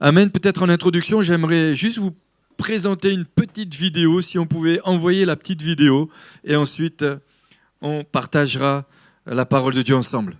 Amen. Peut-être en introduction, j'aimerais juste vous présenter une petite vidéo, si on pouvait envoyer la petite vidéo, et ensuite on partagera la parole de Dieu ensemble.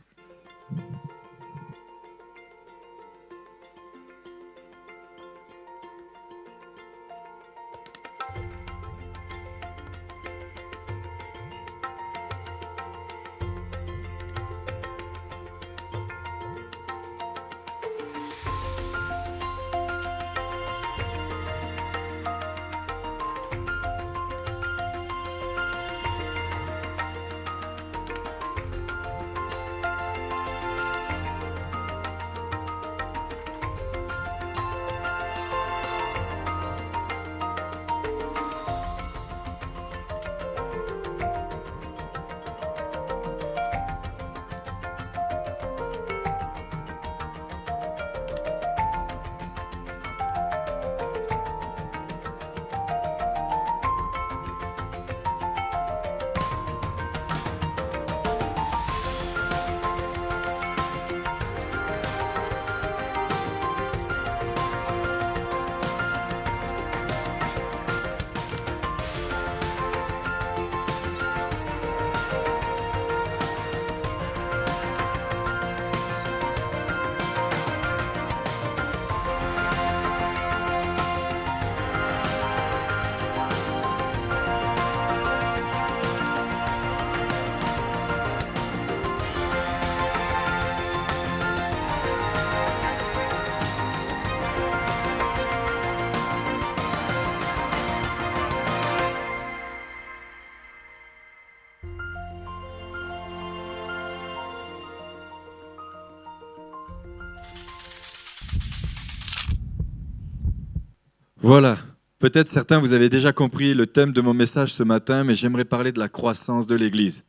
Voilà. Peut-être certains, vous avez déjà compris le thème de mon message ce matin, mais j'aimerais parler de la croissance de l'Église.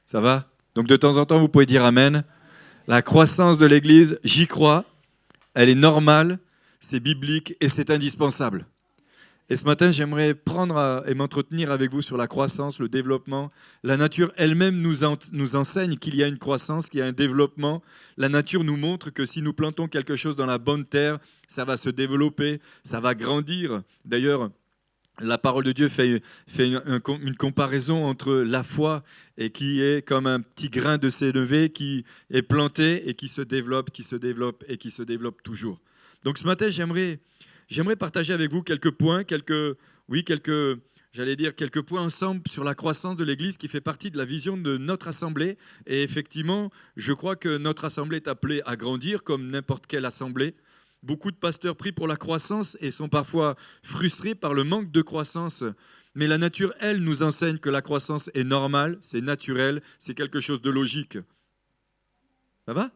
Ça va? Donc de temps en temps, vous pouvez dire Amen. La croissance de l'Église, j'y crois, elle est normale, c'est biblique et c'est indispensable. Et ce matin, j'aimerais prendre et m'entretenir avec vous sur la croissance, le développement. La nature elle-même nous enseigne qu'il y a une croissance, qu'il y a un développement. La nature nous montre que si nous plantons quelque chose dans la bonne terre, ça va se développer, ça va grandir. D'ailleurs, la parole de Dieu fait une comparaison entre la foi et qui est comme un petit grain de sénévé qui est planté et qui se développe, qui se développe et qui se développe toujours. Donc ce matin, J'aimerais partager avec vous quelques points, quelques points ensemble sur la croissance de l'Église qui fait partie de la vision de notre assemblée. Et effectivement, je crois que notre assemblée est appelée à grandir comme n'importe quelle assemblée. Beaucoup de pasteurs prient pour la croissance et sont parfois frustrés par le manque de croissance. Mais la nature, elle, nous enseigne que la croissance est normale, c'est naturel, c'est quelque chose de logique. Ça va ?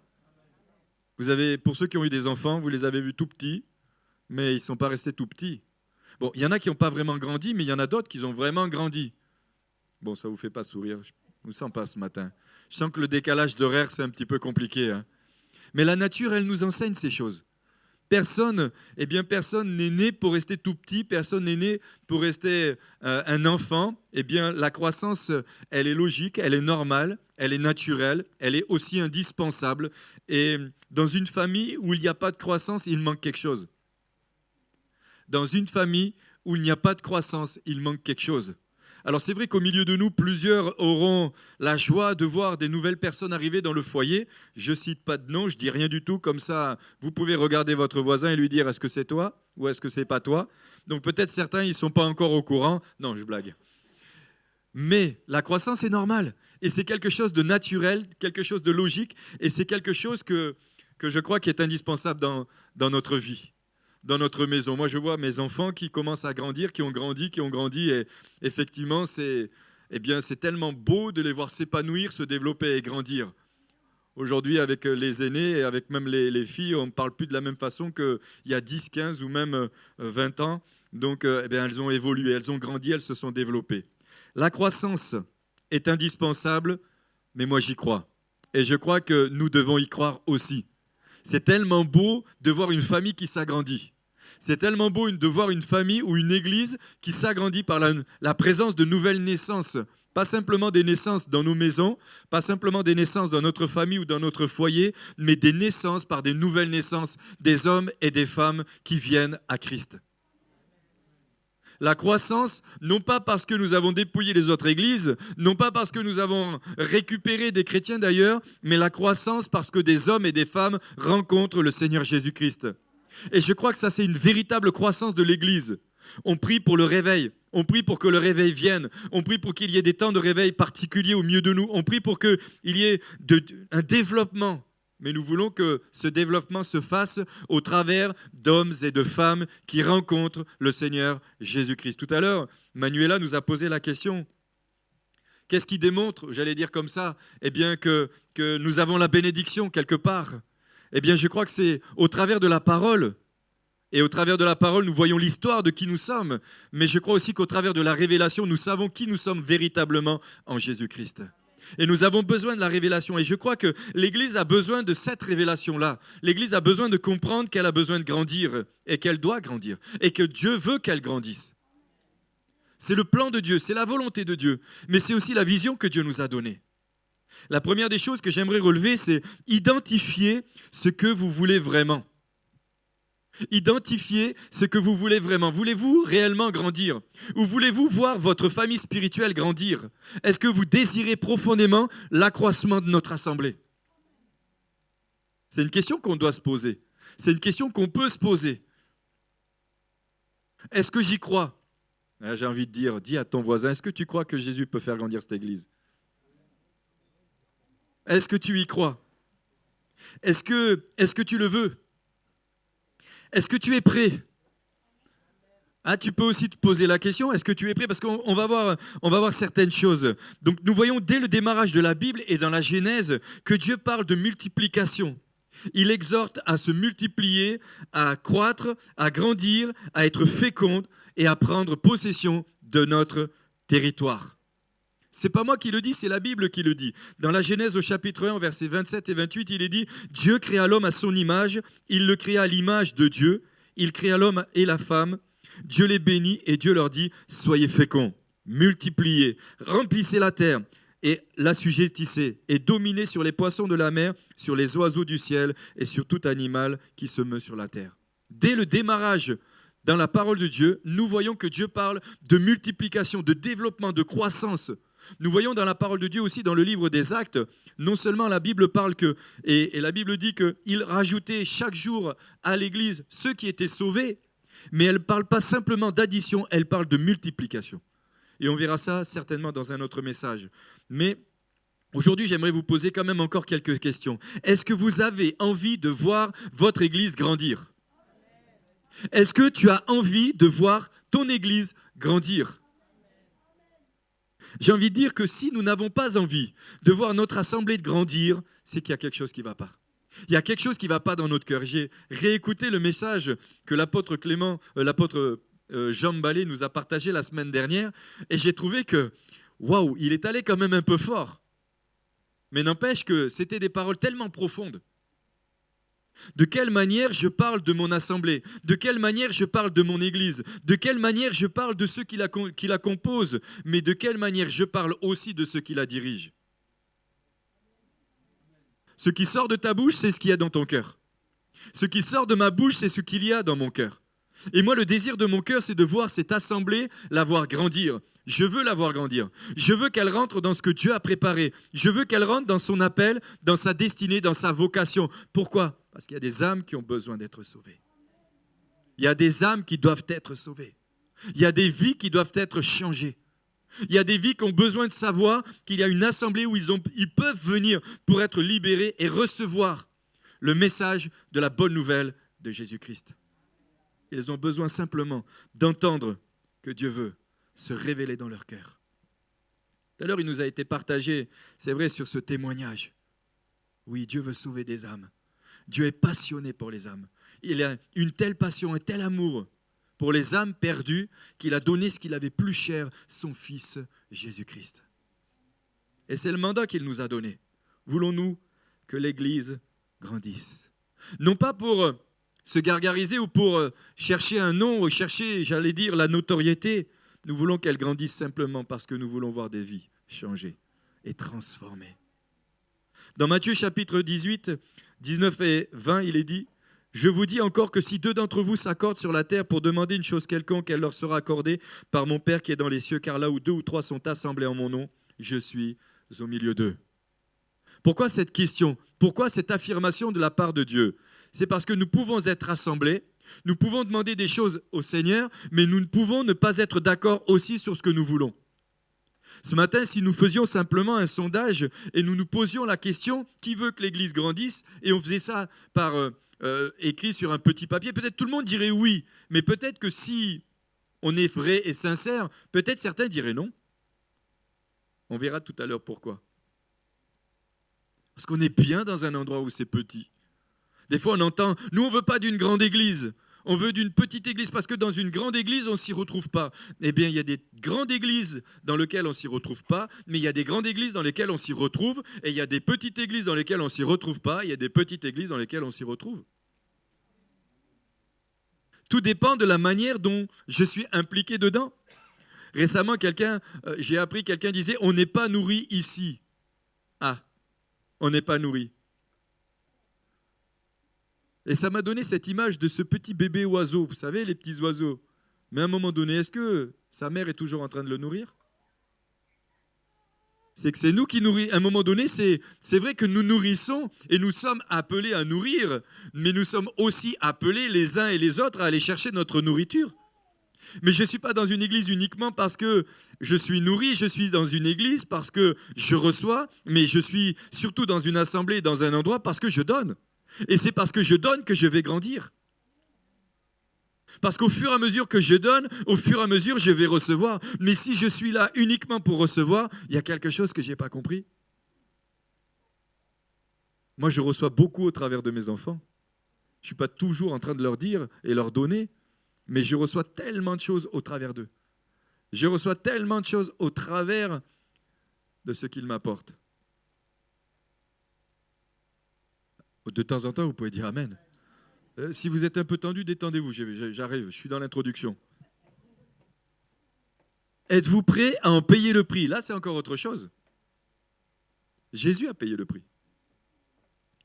Pour ceux qui ont eu des enfants, vous les avez vus tout petits. Mais ils ne sont pas restés tout petits. Bon, il y en a qui n'ont pas vraiment grandi, mais il y en a d'autres qui ont vraiment grandi. Bon, ça ne vous fait pas sourire, je ne vous sens pas ce matin. Je sens que le décalage d'horaire, c'est un petit peu compliqué. Hein. Mais la nature, elle nous enseigne ces choses. Personne n'est né pour rester tout petit, personne n'est né pour rester un enfant. Eh bien, la croissance, elle est logique, elle est normale, elle est naturelle, elle est aussi indispensable. Et dans une famille où il n'y a pas de croissance, il manque quelque chose. Dans une famille où il n'y a pas de croissance, il manque quelque chose. Alors c'est vrai qu'au milieu de nous, plusieurs auront la joie de voir des nouvelles personnes arriver dans le foyer. Je ne cite pas de nom, je ne dis rien du tout. Comme ça, vous pouvez regarder votre voisin et lui dire « Est-ce que c'est toi ou est-ce que c'est pas toi ?» Donc peut-être certains, ils ne sont pas encore au courant. Non, je blague. Mais la croissance est normale. Et c'est quelque chose de naturel, quelque chose de logique. Et c'est quelque chose que je crois qui est indispensable dans notre vie. Dans notre maison. Moi, je vois mes enfants qui commencent à grandir, qui ont grandi. Et effectivement, c'est tellement beau de les voir s'épanouir, se développer et grandir. Aujourd'hui, avec les aînés et avec même les filles, on ne parle plus de la même façon qu'il y a 10, 15 ou même 20 ans. Donc, elles ont évolué, elles ont grandi, elles se sont développées. La croissance est indispensable, mais moi, j'y crois. Et je crois que nous devons y croire aussi. C'est tellement beau de voir une famille qui s'agrandit. C'est tellement beau de voir une famille ou une église qui s'agrandit par la présence de nouvelles naissances. Pas simplement des naissances dans nos maisons, pas simplement des naissances dans notre famille ou dans notre foyer, mais des naissances par des nouvelles naissances, des hommes et des femmes qui viennent à Christ. La croissance, non pas parce que nous avons dépouillé les autres églises, non pas parce que nous avons récupéré des chrétiens d'ailleurs, mais la croissance parce que des hommes et des femmes rencontrent le Seigneur Jésus-Christ. Et je crois que ça, c'est une véritable croissance de l'Église. On prie pour le réveil. On prie pour que le réveil vienne. On prie pour qu'il y ait des temps de réveil particuliers au milieu de nous. On prie pour qu'il y ait un développement. Mais nous voulons que ce développement se fasse au travers d'hommes et de femmes qui rencontrent le Seigneur Jésus-Christ. Tout à l'heure, Manuela nous a posé la question. Qu'est-ce qui démontre, j'allais dire comme ça, eh bien que nous avons la bénédiction quelque part? Eh bien, je crois que c'est au travers de la parole. Et au travers de la parole, nous voyons l'histoire de qui nous sommes. Mais je crois aussi qu'au travers de la révélation, nous savons qui nous sommes véritablement en Jésus-Christ. Et nous avons besoin de la révélation. Et je crois que l'Église a besoin de cette révélation-là. L'Église a besoin de comprendre qu'elle a besoin de grandir et qu'elle doit grandir. Et que Dieu veut qu'elle grandisse. C'est le plan de Dieu, c'est la volonté de Dieu. Mais c'est aussi la vision que Dieu nous a donnée. La première des choses que j'aimerais relever, c'est identifier ce que vous voulez vraiment. Identifiez ce que vous voulez vraiment. Voulez-vous réellement grandir? Ou voulez-vous voir votre famille spirituelle grandir? Est-ce que vous désirez profondément l'accroissement de notre assemblée? C'est une question qu'on doit se poser. C'est une question qu'on peut se poser. Est-ce que j'y crois? J'ai envie de dire, dis à ton voisin, est-ce que tu crois que Jésus peut faire grandir cette église? Est-ce que tu y crois? Est-ce que tu le veux? Est-ce que tu es prêt? Tu peux aussi te poser la question, est-ce que tu es prêt? Parce qu'on va voir certaines choses. Donc nous voyons dès le démarrage de la Bible et dans la Genèse que Dieu parle de multiplication. Il exhorte à se multiplier, à croître, à grandir, à être féconde et à prendre possession de notre territoire. C'est pas moi qui le dis, c'est la Bible qui le dit. Dans la Genèse au chapitre 1, versets 27 et 28, il est dit « Dieu créa l'homme à son image, il le créa à l'image de Dieu, il créa l'homme et la femme, Dieu les bénit et Dieu leur dit « Soyez féconds, multipliez, remplissez la terre et l'assujettissez et dominez sur les poissons de la mer, sur les oiseaux du ciel et sur tout animal qui se meut sur la terre. » Dès le démarrage dans la parole de Dieu, nous voyons que Dieu parle de multiplication, de développement, de croissance. Nous voyons dans la parole de Dieu aussi, dans le livre des Actes, non seulement la Bible parle que, et la Bible dit qu'il rajoutait chaque jour à l'Église ceux qui étaient sauvés, mais elle ne parle pas simplement d'addition, elle parle de multiplication. Et on verra ça certainement dans un autre message. Mais aujourd'hui, j'aimerais vous poser quand même encore quelques questions. Est-ce que vous avez envie de voir votre Église grandir? Est-ce que tu as envie de voir ton Église grandir? J'ai envie de dire que si nous n'avons pas envie de voir notre assemblée grandir, c'est qu'il y a quelque chose qui ne va pas. Il y a quelque chose qui ne va pas dans notre cœur. J'ai réécouté le message que l'apôtre Jean Ballet nous a partagé la semaine dernière et j'ai trouvé que, waouh, il est allé quand même un peu fort. Mais n'empêche que c'était des paroles tellement profondes. De quelle manière je parle de mon assemblée? De quelle manière je parle de mon église? De quelle manière je parle de ceux qui la composent? Mais de quelle manière je parle aussi de ceux qui la dirigent? Ce qui sort de ta bouche, c'est ce qu'il y a dans ton cœur. Ce qui sort de ma bouche, c'est ce qu'il y a dans mon cœur. Et moi, le désir de mon cœur, c'est de voir cette assemblée, la voir grandir. Je veux la voir grandir. Je veux qu'elle rentre dans ce que Dieu a préparé. Je veux qu'elle rentre dans son appel, dans sa destinée, dans sa vocation. Pourquoi? Parce qu'il y a des âmes qui ont besoin d'être sauvées. Il y a des âmes qui doivent être sauvées. Il y a des vies qui doivent être changées. Il y a des vies qui ont besoin de savoir qu'il y a une assemblée où ils peuvent venir pour être libérés et recevoir le message de la bonne nouvelle de Jésus-Christ. Ils ont besoin simplement d'entendre que Dieu veut se révéler dans leur cœur. Tout à l'heure, il nous a été partagé, c'est vrai, sur ce témoignage. Oui, Dieu veut sauver des âmes. Dieu est passionné pour les âmes. Il a une telle passion, un tel amour pour les âmes perdues qu'il a donné ce qu'il avait plus cher, son Fils Jésus-Christ. Et c'est le mandat qu'il nous a donné. Voulons-nous que l'Église grandisse? Non pas pour se gargariser ou pour chercher un nom, ou chercher, j'allais dire, la notoriété. Nous voulons qu'elle grandisse simplement parce que nous voulons voir des vies changer et transformer. Dans Matthieu chapitre 18, 19 et 20, il est dit « Je vous dis encore que si 2 d'entre vous s'accordent sur la terre pour demander une chose quelconque, elle leur sera accordée par mon Père qui est dans les cieux, car là où 2 ou 3 sont assemblés en mon nom, je suis au milieu d'eux. » Pourquoi cette question? Pourquoi cette affirmation de la part de Dieu? C'est parce que nous pouvons être rassemblés, nous pouvons demander des choses au Seigneur, mais nous ne pouvons ne pas être d'accord aussi sur ce que nous voulons. Ce matin, si nous faisions simplement un sondage et nous nous posions la question « Qui veut que l'Église grandisse ?» et on faisait ça par écrit sur un petit papier, peut-être tout le monde dirait oui, mais peut-être que si on est vrai et sincère, peut-être certains diraient non. On verra tout à l'heure pourquoi. Parce qu'on est bien dans un endroit où c'est petit. Des fois, on entend, nous, on ne veut pas d'une grande église. On veut d'une petite église parce que dans une grande église, on ne s'y retrouve pas. Eh bien, il y a des grandes églises dans lesquelles on ne s'y retrouve pas, mais il y a des grandes églises dans lesquelles on s'y retrouve, et il y a des petites églises dans lesquelles on ne s'y retrouve pas, il y a des petites églises dans lesquelles on s'y retrouve. Tout dépend de la manière dont je suis impliqué dedans. Récemment, j'ai appris, quelqu'un disait, on n'est pas nourri ici. Ah, on n'est pas nourri. Et ça m'a donné cette image de ce petit bébé oiseau, vous savez, les petits oiseaux. Mais à un moment donné, est-ce que sa mère est toujours en train de le nourrir? C'est que c'est nous qui nourrissons. À un moment donné, c'est vrai que nous nourrissons et nous sommes appelés à nourrir, mais nous sommes aussi appelés les uns et les autres à aller chercher notre nourriture. Mais je ne suis pas dans une église uniquement parce que je suis nourri, je suis dans une église parce que je reçois, mais je suis surtout dans une assemblée, dans un endroit parce que je donne. Et c'est parce que je donne que je vais grandir. Parce qu'au fur et à mesure que je donne, au fur et à mesure, je vais recevoir. Mais si je suis là uniquement pour recevoir, il y a quelque chose que je n'ai pas compris. Moi, je reçois beaucoup au travers de mes enfants. Je ne suis pas toujours en train de leur dire et leur donner, mais je reçois tellement de choses au travers d'eux. Je reçois tellement de choses au travers de ce qu'ils m'apportent. De temps en temps, vous pouvez dire Amen. Si vous êtes un peu tendu, détendez-vous. J'arrive, je suis dans l'introduction. Êtes-vous prêt à en payer le prix? Là, c'est encore autre chose. Jésus a payé le prix.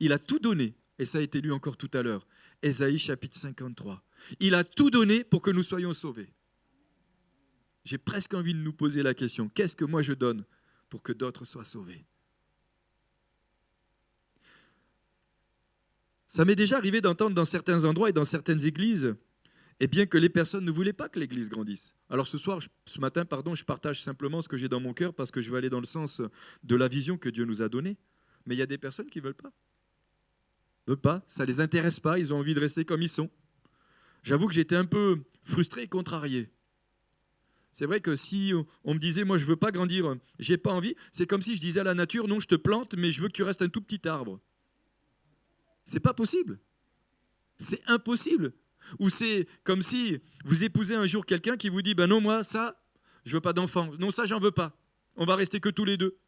Il a tout donné, et ça a été lu encore tout à l'heure. Ésaïe chapitre 53. Il a tout donné pour que nous soyons sauvés. J'ai presque envie de nous poser la question, qu'est-ce que moi je donne pour que d'autres soient sauvés? Ça m'est déjà arrivé d'entendre dans certains endroits et dans certaines églises, eh bien que les personnes ne voulaient pas que l'église grandisse. Alors ce matin, je partage simplement ce que j'ai dans mon cœur parce que je veux aller dans le sens de la vision que Dieu nous a donnée. Mais il y a des personnes qui ne veulent pas. Veulent pas, ça ne les intéresse pas, ils ont envie de rester comme ils sont. J'avoue que j'étais un peu frustré et contrarié. C'est vrai que si on me disait, moi je ne veux pas grandir, je n'ai pas envie, c'est comme si je disais à la nature, non je te plante, mais je veux que tu restes un tout petit arbre. C'est pas possible. C'est impossible. Ou c'est comme si vous épousez un jour quelqu'un qui vous dit, ben non moi ça, je veux pas d'enfant, non ça j'en veux pas, on va rester que tous les deux.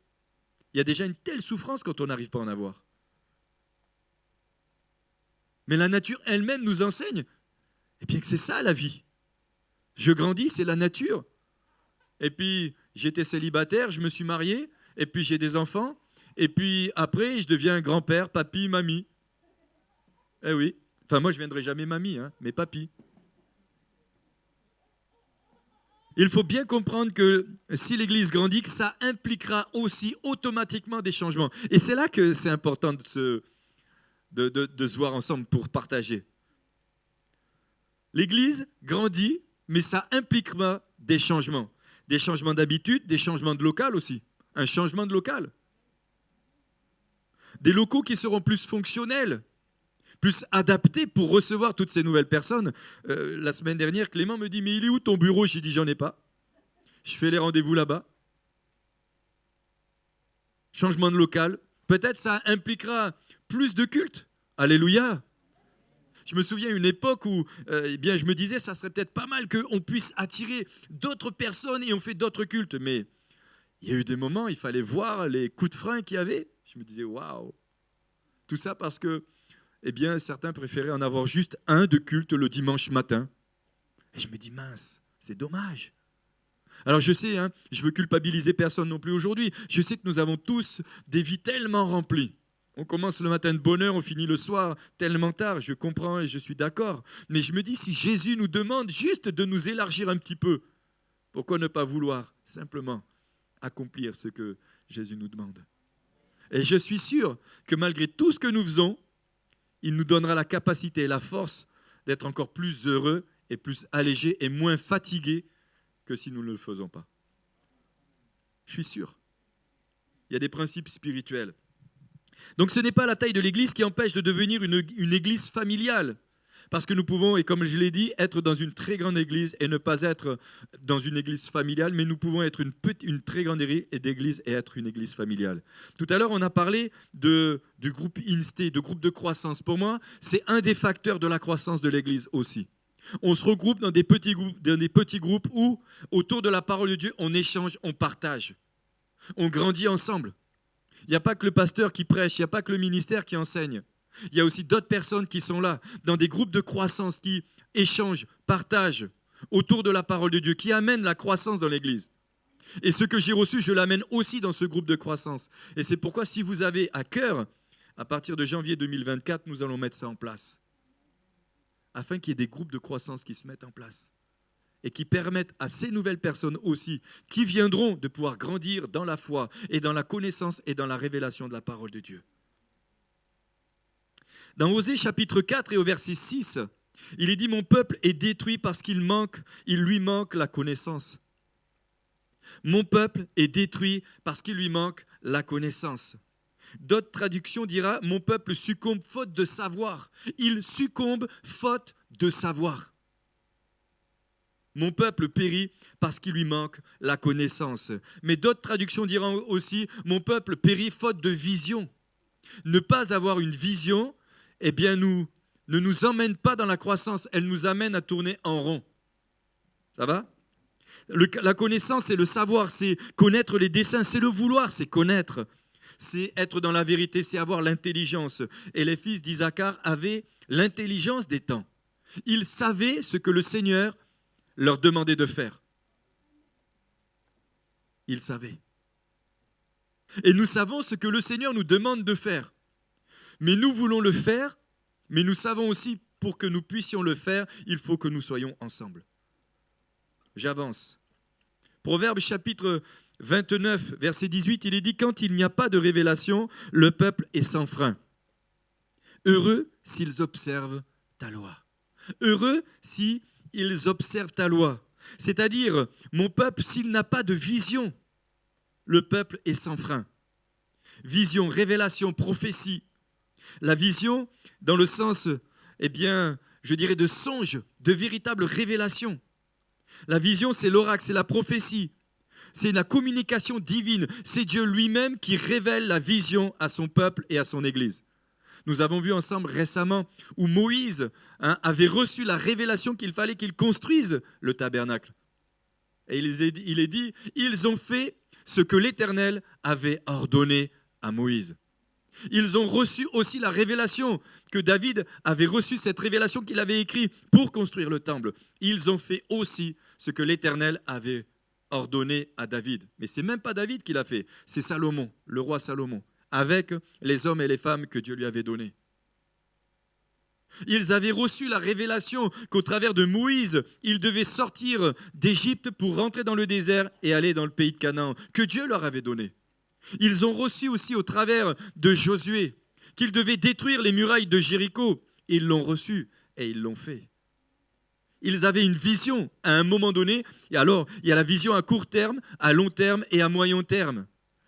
Il y a déjà une telle souffrance quand on n'arrive pas à en avoir. Mais la nature elle-même nous enseigne, et bien que c'est ça la vie. Je grandis, c'est la nature. Et puis j'étais célibataire, je me suis marié, et puis j'ai des enfants, et puis après je deviens grand-père, papy, mamie. Eh oui, enfin moi je ne viendrai jamais mamie, mais papy. Il faut bien comprendre que si l'Église grandit, que ça impliquera aussi automatiquement des changements. Et c'est là que c'est important de se voir ensemble pour partager. L'Église grandit, mais ça impliquera des changements. Des changements d'habitude, des changements de local aussi. Un changement de local. Des locaux qui seront plus fonctionnels, plus adaptés pour recevoir toutes ces nouvelles personnes. La semaine dernière, Clément me dit, mais il est où ton bureau? J'ai dit, j'en ai pas. Je fais les rendez-vous là-bas. Changement de local. Peut-être ça impliquera plus de culte. Alléluia. Je me souviens une époque où je me disais, ça serait peut-être pas mal qu'on puisse attirer d'autres personnes et on fait d'autres cultes. Mais il y a eu des moments, il fallait voir les coups de frein qu'il y avait. Je me disais, waouh. Tout ça parce que eh bien, certains préféraient en avoir juste un de culte le dimanche matin. Et je me dis, mince, c'est dommage. Alors je sais, je veux culpabiliser personne non plus aujourd'hui. Je sais que nous avons tous des vies tellement remplies. On commence le matin de bonne heure, on finit le soir tellement tard. Je comprends et je suis d'accord. Mais je me dis, si Jésus nous demande juste de nous élargir un petit peu, pourquoi ne pas vouloir simplement accomplir ce que Jésus nous demande? Et je suis sûr que malgré tout ce que nous faisons, il nous donnera la capacité et la force d'être encore plus heureux et plus allégés et moins fatigués que si nous ne le faisons pas. Je suis sûr. Il y a des principes spirituels. Donc ce n'est pas la taille de l'église qui empêche de devenir une église familiale. Parce que nous pouvons, et comme je l'ai dit, être dans une très grande église et ne pas être dans une église familiale, mais nous pouvons être une très grande église et être une église familiale. Tout à l'heure, on a parlé du groupe Insté, de groupe de croissance. Pour moi, c'est un des facteurs de la croissance de l'église aussi. On se regroupe dans des petits groupes où, autour de la parole de Dieu, on échange, on partage. On grandit ensemble. Il n'y a pas que le pasteur qui prêche, il n'y a pas que le ministère qui enseigne. Il y a aussi d'autres personnes qui sont là, dans des groupes de croissance, qui échangent, partagent autour de la parole de Dieu, qui amènent la croissance dans l'église. Et ce que j'ai reçu, je l'amène aussi dans ce groupe de croissance. Et c'est pourquoi, si vous avez à cœur, à partir de janvier 2024, nous allons mettre ça en place. Afin qu'il y ait des groupes de croissance qui se mettent en place. Et qui permettent à ces nouvelles personnes aussi, qui viendront, de pouvoir grandir dans la foi et dans la connaissance et dans la révélation de la parole de Dieu. Dans Osée chapitre 4 et au verset 6, il est dit « Mon peuple est détruit parce qu'il lui manque la connaissance. » Mon peuple est détruit parce qu'il lui manque la connaissance. D'autres traductions dira « Mon peuple succombe faute de savoir. » Il succombe faute de savoir. Mon peuple périt parce qu'il lui manque la connaissance. Mais d'autres traductions diront aussi « Mon peuple périt faute de vision. » Ne pas avoir une vision, eh bien, ne nous emmène pas dans la croissance, elle nous amène à tourner en rond. Ça va ? La connaissance, c'est le savoir, c'est connaître les desseins, c'est le vouloir, c'est connaître. C'est être dans la vérité, c'est avoir l'intelligence. Et les fils d'Isaacar avaient l'intelligence des temps. Ils savaient ce que le Seigneur leur demandait de faire. Ils savaient. Et nous savons ce que le Seigneur nous demande de faire. Mais nous voulons le faire, mais nous savons aussi, pour que nous puissions le faire, il faut que nous soyons ensemble. J'avance. Proverbe chapitre 29, verset 18, il est dit « Quand il n'y a pas de révélation, le peuple est sans frein. Heureux s'ils observent ta loi. » Heureux s'ils observent ta loi. C'est-à-dire, mon peuple, s'il n'a pas de vision, le peuple est sans frein. Vision, révélation, prophétie. La vision, dans le sens, je dirais de songe, de véritable révélation. La vision, c'est l'oracle, c'est la prophétie. C'est la communication divine. C'est Dieu lui-même qui révèle la vision à son peuple et à son Église. Nous avons vu ensemble récemment où Moïse avait reçu la révélation qu'il fallait qu'il construise le tabernacle. Et il est dit, ils ont fait ce que l'Éternel avait ordonné à Moïse. Ils ont reçu aussi la révélation que David avait reçu, cette révélation qu'il avait écrite pour construire le temple. Ils ont fait aussi ce que l'Éternel avait ordonné à David. Mais ce n'est même pas David qui l'a fait, c'est Salomon, le roi Salomon, avec les hommes et les femmes que Dieu lui avait donnés. Ils avaient reçu la révélation qu'au travers de Moïse, ils devaient sortir d'Égypte pour rentrer dans le désert et aller dans le pays de Canaan, que Dieu leur avait donné. Ils ont reçu aussi au travers de Josué qu'ils devaient détruire les murailles de Jéricho. Ils l'ont reçu et ils l'ont fait. Ils avaient une vision à un moment donné. Et alors, il y a la vision à court terme, à long terme et à moyen terme.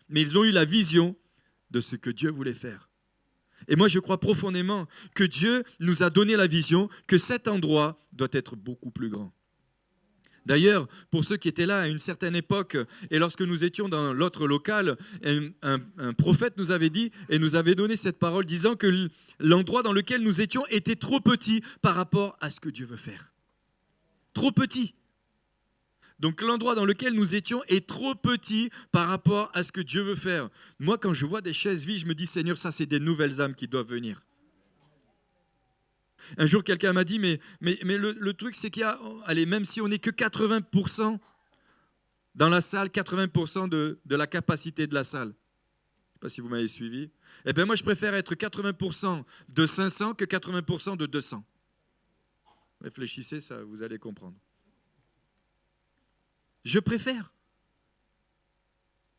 Mais ils ont eu la vision de ce que Dieu voulait faire. Et moi, je crois profondément que Dieu nous a donné la vision que cet endroit doit être beaucoup plus grand. D'ailleurs, pour ceux qui étaient là à une certaine époque, et lorsque nous étions dans l'autre local, un prophète nous avait dit et nous avait donné cette parole disant que l'endroit dans lequel nous étions était trop petit par rapport à ce que Dieu veut faire. Trop petit. Donc l'endroit dans lequel nous étions est trop petit par rapport à ce que Dieu veut faire. Moi, quand je vois des chaises vides, je me dis, Seigneur, ça c'est des nouvelles âmes qui doivent venir. Un jour, quelqu'un m'a dit, mais le truc, c'est qu'il y a, allez, même si on n'est que 80% dans la salle, 80% de la capacité de la salle. Je ne sais pas si vous m'avez suivi. Eh bien, moi, je préfère être 80% de 500 que 80% de 200. Réfléchissez, ça, vous allez comprendre. Je préfère.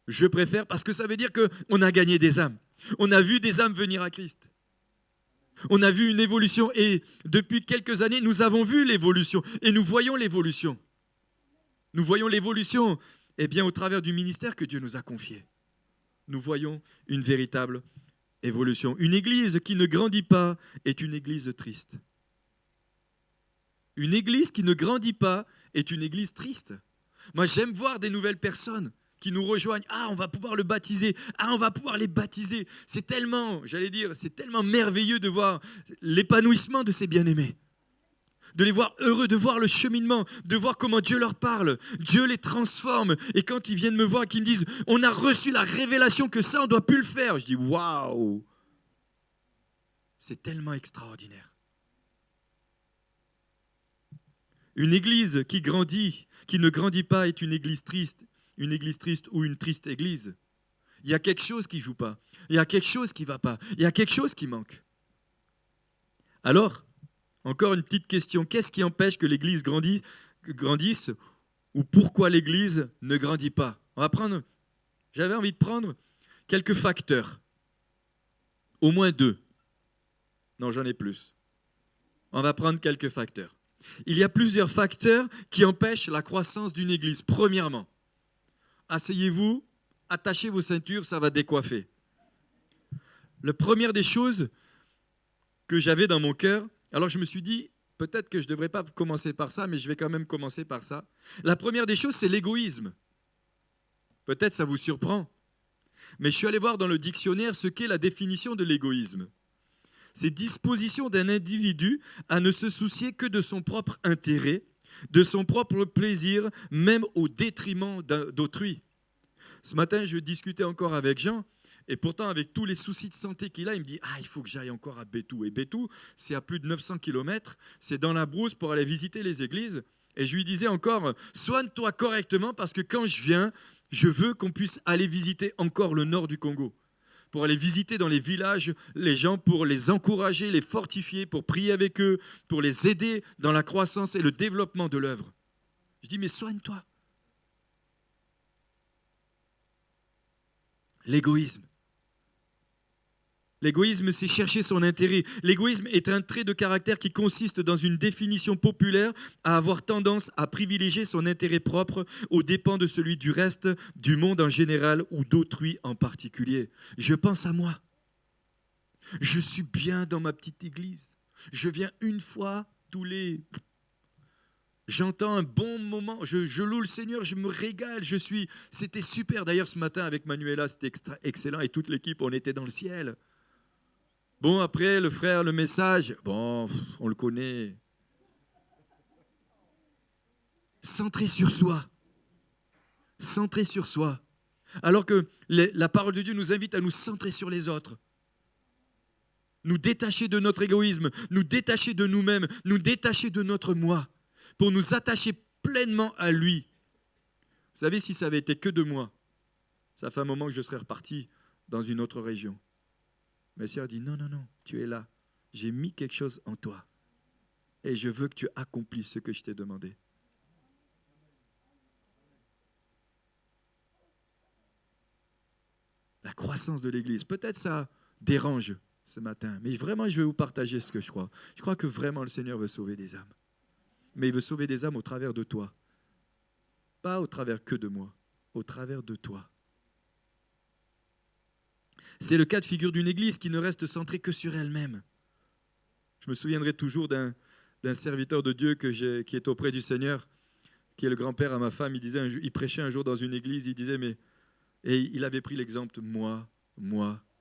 Je préfère parce que ça veut dire qu'on a gagné des âmes. On a vu des âmes venir à Christ. On a vu une évolution et depuis quelques années, nous avons vu l'évolution et nous voyons l'évolution. Nous voyons l'évolution au travers du ministère que Dieu nous a confié. Nous voyons une véritable évolution. Une église qui ne grandit pas est une église triste. Une église qui ne grandit pas est une église triste. Moi, j'aime voir des nouvelles personnes qui nous rejoignent. Ah, on va pouvoir le baptiser. Ah, on va pouvoir les baptiser. C'est tellement, c'est tellement merveilleux de voir l'épanouissement de ces bien-aimés. De les voir heureux, de voir le cheminement, de voir comment Dieu leur parle. Dieu les transforme. Et quand ils viennent me voir et qu'ils me disent, on a reçu la révélation que ça, on ne doit plus le faire. Je dis, waouh! C'est tellement extraordinaire. Une église qui grandit, qui ne grandit pas est une église triste ou une triste église. Il y a quelque chose qui ne joue pas. Il y a quelque chose qui ne va pas. Il y a quelque chose qui manque. Alors, encore une petite question. Qu'est-ce qui empêche que l'église grandisse ou pourquoi l'église ne grandit pas? J'avais envie de prendre quelques facteurs. Au moins 2. Non, j'en ai plus. On va prendre quelques facteurs. Il y a plusieurs facteurs qui empêchent la croissance d'une église. Premièrement, asseyez-vous, attachez vos ceintures, ça va décoiffer. La première des choses que j'avais dans mon cœur, alors je me suis dit, peut-être que je ne devrais pas commencer par ça, mais je vais quand même commencer par ça. La première des choses, c'est l'égoïsme. Peut-être ça vous surprend, mais je suis allé voir dans le dictionnaire ce qu'est la définition de l'égoïsme. C'est disposition d'un individu à ne se soucier que de son propre intérêt, de son propre plaisir, même au détriment d'autrui. Ce matin, je discutais encore avec Jean, et pourtant, avec tous les soucis de santé qu'il a, il me dit « Ah, il faut que j'aille encore à Béthou ». Et Béthou, c'est à plus de 900 km, c'est dans la brousse pour aller visiter les églises. Et je lui disais encore « Soigne-toi correctement parce que quand je viens, je veux qu'on puisse aller visiter encore le nord du Congo. » Pour aller visiter dans les villages les gens, pour les encourager, les fortifier, pour prier avec eux, pour les aider dans la croissance et le développement de l'œuvre. Je dis, mais soigne-toi. L'égoïsme. L'égoïsme, c'est chercher son intérêt. L'égoïsme est un trait de caractère qui consiste dans une définition populaire à avoir tendance à privilégier son intérêt propre aux dépens de celui du reste, du monde en général ou d'autrui en particulier. Je pense à moi. Je suis bien dans ma petite église. Je viens une fois tous les... J'entends un bon moment, je loue le Seigneur, je me régale, C'était super. D'ailleurs, ce matin, avec Manuela, c'était excellent et toute l'équipe, on était dans le ciel. Bon, après, le frère, le message, bon, on le connaît. Centré sur soi. Centré sur soi. Alors que la parole de Dieu nous invite à nous centrer sur les autres. Nous détacher de notre égoïsme, nous détacher de nous-mêmes, nous détacher de notre moi, pour nous attacher pleinement à lui. Vous savez, si ça avait été que de moi, ça fait un moment que je serais reparti dans une autre région. Mais Seigneur dit, non, tu es là. J'ai mis quelque chose en toi. Et je veux que tu accomplisses ce que je t'ai demandé. La croissance de l'Église. Peut-être ça dérange ce matin. Mais vraiment, je vais vous partager ce que je crois. Je crois que vraiment le Seigneur veut sauver des âmes. Mais il veut sauver des âmes au travers de toi. Pas au travers que de moi. Au travers de toi. C'est le cas de figure d'une église qui ne reste centrée que sur elle-même. Je me souviendrai toujours d'un serviteur de Dieu qui est auprès du Seigneur, qui est le grand-père à ma femme. Il prêchait un jour dans une église, il disait, et il avait pris l'exemple, moi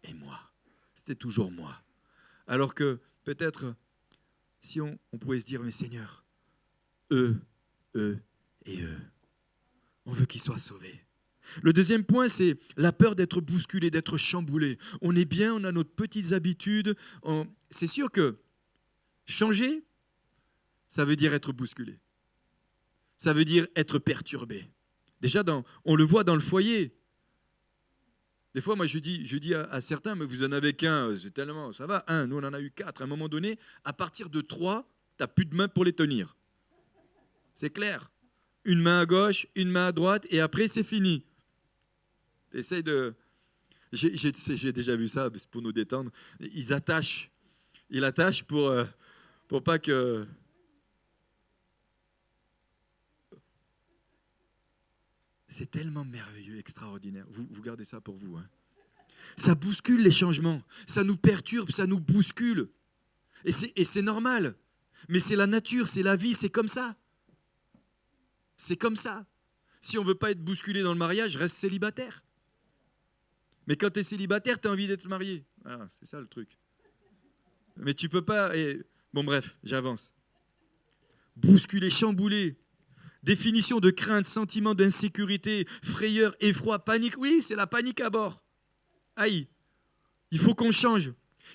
et moi. C'était toujours moi. Alors que peut-être, si on pouvait se dire, mais Seigneur, eux et eux, on veut qu'ils soient sauvés. Le deuxième point, c'est la peur d'être bousculé, d'être chamboulé. On est bien, on a nos petites habitudes. C'est sûr que Changer, ça veut dire être bousculé. Ça veut dire être perturbé. Déjà, on le voit dans le foyer. Des fois, moi, je dis à certains, mais vous en avez qu'un, c'est tellement, ça va, un, nous on en a eu 4. À un moment donné, à partir de 3, tu n'as plus de main pour les tenir. C'est clair. Une main à gauche, une main à droite, et après, c'est fini. Essaye de... J'ai déjà vu ça, pour nous détendre. Ils attachent pour pas que... C'est tellement merveilleux, extraordinaire. Vous gardez ça pour vous. Hein. Ça bouscule les changements. Ça nous perturbe, ça nous bouscule. Et c'est normal. Mais c'est la nature, c'est la vie, c'est comme ça. C'est comme ça. Si on ne veut pas être bousculé dans le mariage, reste célibataire. Mais quand tu es célibataire, tu as envie d'être marié. Voilà, c'est ça le truc. Mais tu peux pas... Bon bref, j'avance. Bousculer, chambouler. Définition de crainte, sentiment d'insécurité, frayeur, effroi, panique. Oui, c'est la panique à bord. Aïe, il faut qu'on change.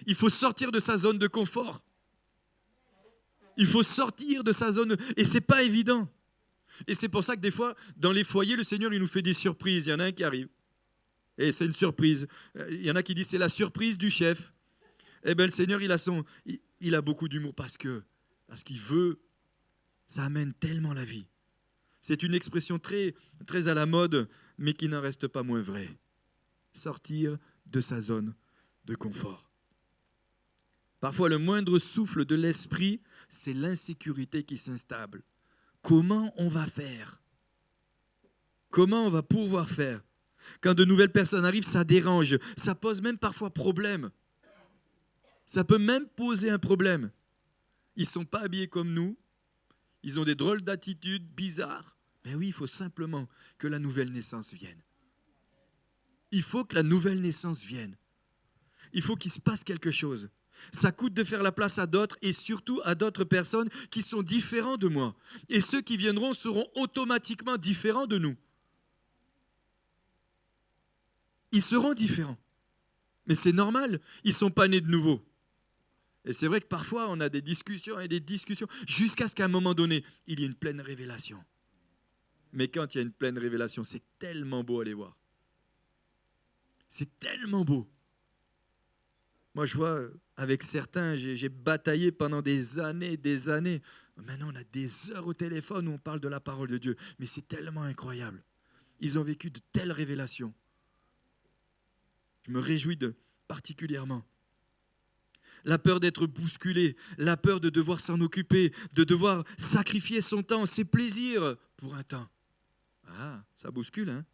Il faut sortir de sa zone de confort. Il faut sortir de sa zone... Et ce n'est pas évident. Et c'est pour ça que des fois, dans les foyers, le Seigneur, il nous fait des surprises. Il y en a un qui arrive. Et c'est une surprise. Il y en a qui disent c'est la surprise du chef. Eh bien, le Seigneur, il a beaucoup d'humour parce qu'il veut. Ça amène tellement la vie. C'est une expression très, très à la mode, mais qui n'en reste pas moins vraie. Sortir de sa zone de confort. Parfois, le moindre souffle de l'esprit, c'est l'insécurité qui s'installe. Comment on va faire? Comment on va pouvoir faire? Quand de nouvelles personnes arrivent, ça dérange. Ça pose même parfois problème. Ça peut même poser un problème. Ils ne sont pas habillés comme nous. Ils ont des drôles d'attitudes bizarres. Mais oui, il faut simplement que la nouvelle naissance vienne. Il faut que la nouvelle naissance vienne. Il faut qu'il se passe quelque chose. Ça coûte de faire la place à d'autres et surtout à d'autres personnes qui sont différents de moi. Et ceux qui viendront seront automatiquement différents de nous. Ils seront différents. Mais c'est normal, ils ne sont pas nés de nouveau. Et c'est vrai que parfois, on a des discussions et des discussions jusqu'à ce qu'à un moment donné, il y ait une pleine révélation. Mais quand il y a une pleine révélation, c'est tellement beau à les voir. C'est tellement beau. Moi, je vois, avec certains, j'ai bataillé pendant des années, des années. Maintenant, on a des heures au téléphone où on parle de la parole de Dieu. Mais c'est tellement incroyable. Ils ont vécu de telles révélations. Je me réjouis particulièrement. La peur d'être bousculé, la peur de devoir s'en occuper, de devoir sacrifier son temps, ses plaisirs pour un temps. Ah, ça bouscule, hein?